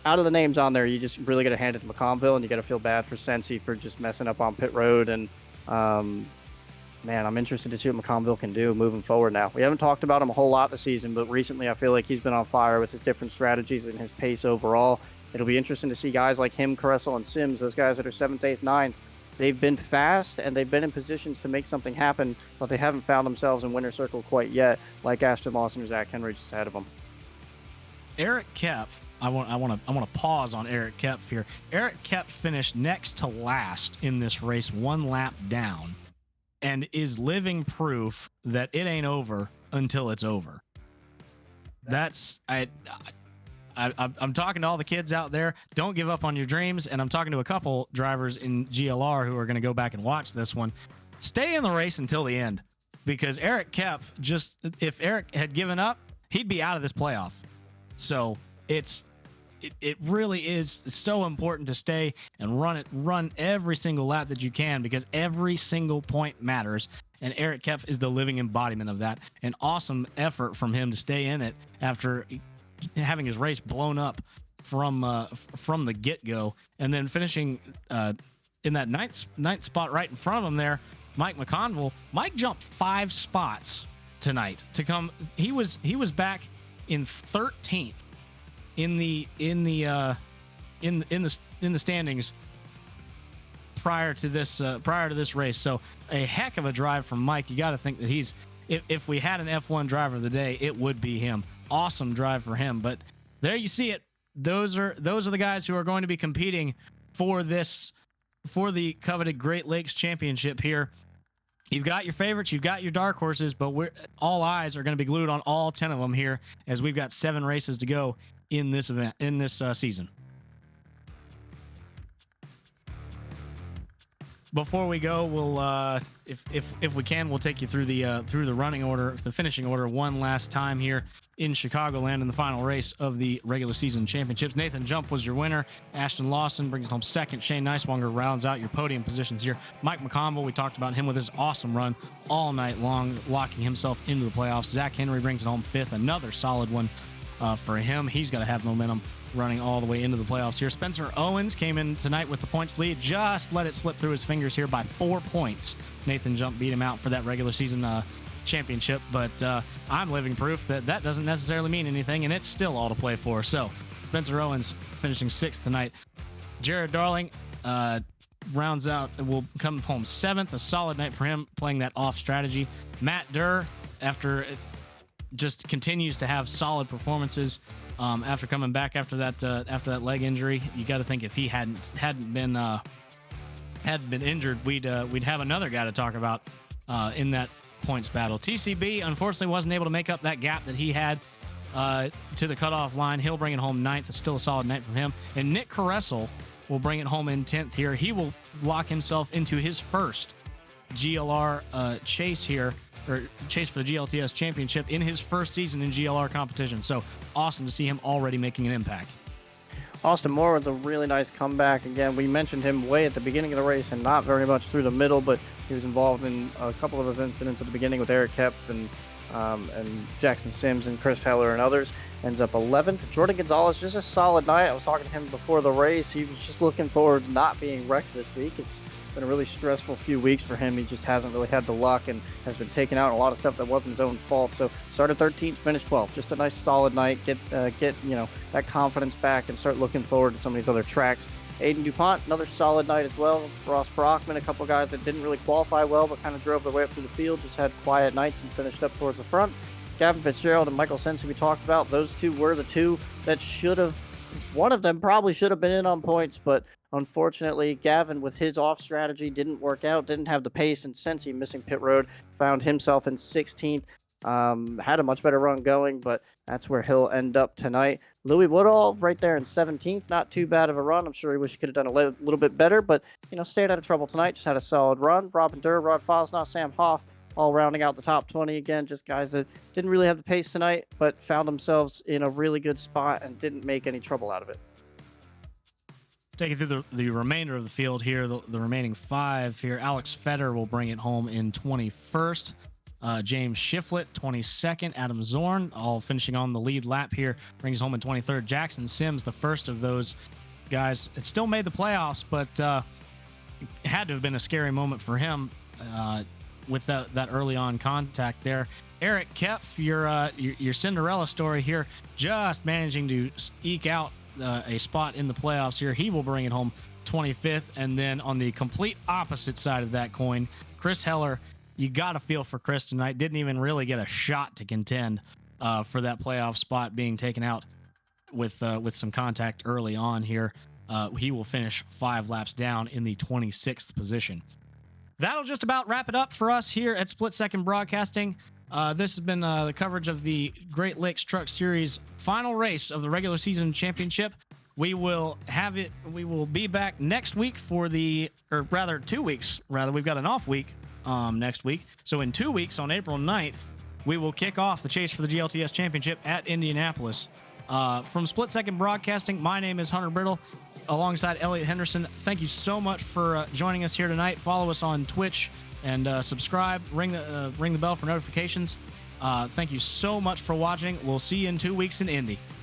out of the names on there, you just really got to hand it to McConville, and you got to feel bad for Sensi for just messing up on pit road. And man, I'm interested to see what McConville can do moving forward now. We haven't talked about him a whole lot this season, but recently I feel like he's been on fire with his different strategies and his pace overall. It'll be interesting to see guys like him, Caressel, and Sims, those guys that are 7th, 8th, 9th. They've been fast, and they've been in positions to make something happen, but they haven't found themselves in winner's circle quite yet, like Ashton Lawson or Zach Henry just ahead of them. Eric Kepf, I want to pause on Eric Kepf here. Eric Kepf finished next to last in this race, 1 lap down, and is living proof that it ain't over until it's over. That's I'm talking to all the kids out there. Don't give up on your dreams. And I'm talking to a couple drivers in GLR who are going to go back and watch this one. Stay in the race until the end, because Eric Kepf, if Eric had given up, he'd be out of this playoff. So it really is so important to stay and run every single lap that you can, because every single point matters. And Eric Kepf is the living embodiment of that. An awesome effort from him to stay in it after having his race blown up from the get-go, and then finishing in that ninth spot right in front of him there, Mike McConville. Mike jumped 5 spots tonight to come. He was back in 13th in the standings prior to this race. So a heck of a drive from Mike. You got to think that if we had an F1 driver of the day, it would be him. Awesome drive for him. But there you see it. Those are the guys who are going to be competing for the coveted Great Lakes Championship here. You've got your favorites, you've got your dark horses, but all eyes are going to be glued on all 10 of them here, as we've got 7 races to go in this event, in this season. Before we go, we'll if we can, we'll take you through the running order, the finishing order one last time here in Chicagoland in the final race of the regular season championships. Nathan Jump was your winner. Ashton Lawson brings home second. Shane Nicewanger rounds out your podium positions here. Mike McConville, we talked about him with his awesome run all night long, locking himself into the playoffs. Zach Henry brings it home fifth. Another solid one for him. He's got to have momentum running all the way into the playoffs here. Spencer Owens came in tonight with the points lead, just let it slip through his fingers here by 4 points. Nathan Jump beat him out for that regular season championship, but I'm living proof that that doesn't necessarily mean anything, and it's still all to play for. So Spencer Owens finishing sixth tonight. Jared Darling rounds out, will come home seventh, a solid night for him, playing that off strategy. Matt Durr, after just continues to have solid performances after coming back after that leg injury. You got to think if he hadn't been injured, we'd have another guy to talk about in that points battle. TCB unfortunately wasn't able to make up that gap that he had to the cutoff line. He'll bring it home ninth. It's still a solid night from him. And Nick Caressel will bring it home in 10th here. He will lock himself into his first GLR chase here, or chase for the GLTS championship in his first season in GLR competition. So awesome to see him already making an impact. Austin Moore with a really nice comeback. Again, we mentioned him way at the beginning of the race and not very much through the middle, but he was involved in a couple of those incidents at the beginning with Eric Kepf and Jackson Sims and Chris Heller and others. Ends up 11th. Jordan Gonzalez, just a solid night. I was talking to him before the race. He was just looking forward to not being wrecked this week. It's been a really stressful few weeks for him. He just hasn't really had the luck and has been taking out a lot of stuff that wasn't his own fault. So started 13th, finished 12th. Just a nice solid night. Get that confidence back and start looking forward to some of these other tracks. Aiden DuPont, another solid night as well. Ross Brockman, a couple guys that didn't really qualify well, but kind of drove their way up through the field, just had quiet nights and finished up towards the front. Gavin Fitzgerald and Michael Sensi we talked about. Those two were the two that should have, one of them probably should have been in on points, but unfortunately, Gavin with his off strategy didn't work out, didn't have the pace, and Sensi missing pit road, found himself in 16th. Had a much better run going, but that's where he'll end up tonight. Louis Woodall right there in 17th, not too bad of a run. I'm sure he wish he could have done a little bit better, but stayed out of trouble tonight. Just had a solid run. Robin Durr, Rod Fosnaugh, Sam Hoff, all rounding out the top 20 again. Just guys that didn't really have the pace tonight, but found themselves in a really good spot and didn't make any trouble out of it. Taking through the remainder of the field here, the remaining five here. Alex Fetter will bring it home in 21st. James Shiflett, 22nd. Adam Zorn, all finishing on the lead lap here, brings home in 23rd. Jackson Sims, the first of those guys. It still made the playoffs, but it had to have been a scary moment for him with that early on contact there. Eric Kepf, your Cinderella story here, just managing to eke out a spot in the playoffs here. He will bring it home 25th. And then on the complete opposite side of that coin, Chris Heller, you got to feel for Chris tonight. Didn't even really get a shot to contend for that playoff spot, being taken out with some contact early on here. He will finish 5 laps down in the 26th position. That'll just about wrap it up for us here at Split Second Broadcasting. This has been the coverage of the Great Lakes Truck Series final race of the regular season championship. We will be back next week for 2 weeks. We've got an off week next week. So in 2 weeks, on April 9th, we will kick off the chase for the GLTS championship at Indianapolis. From Split Second Broadcasting, my name is Hunter Brittle, alongside Elliot Henderson. Thank you so much for joining us here tonight. Follow us on Twitch and subscribe. Ring the bell for notifications. Thank you so much for watching. We'll see you in 2 weeks in Indy.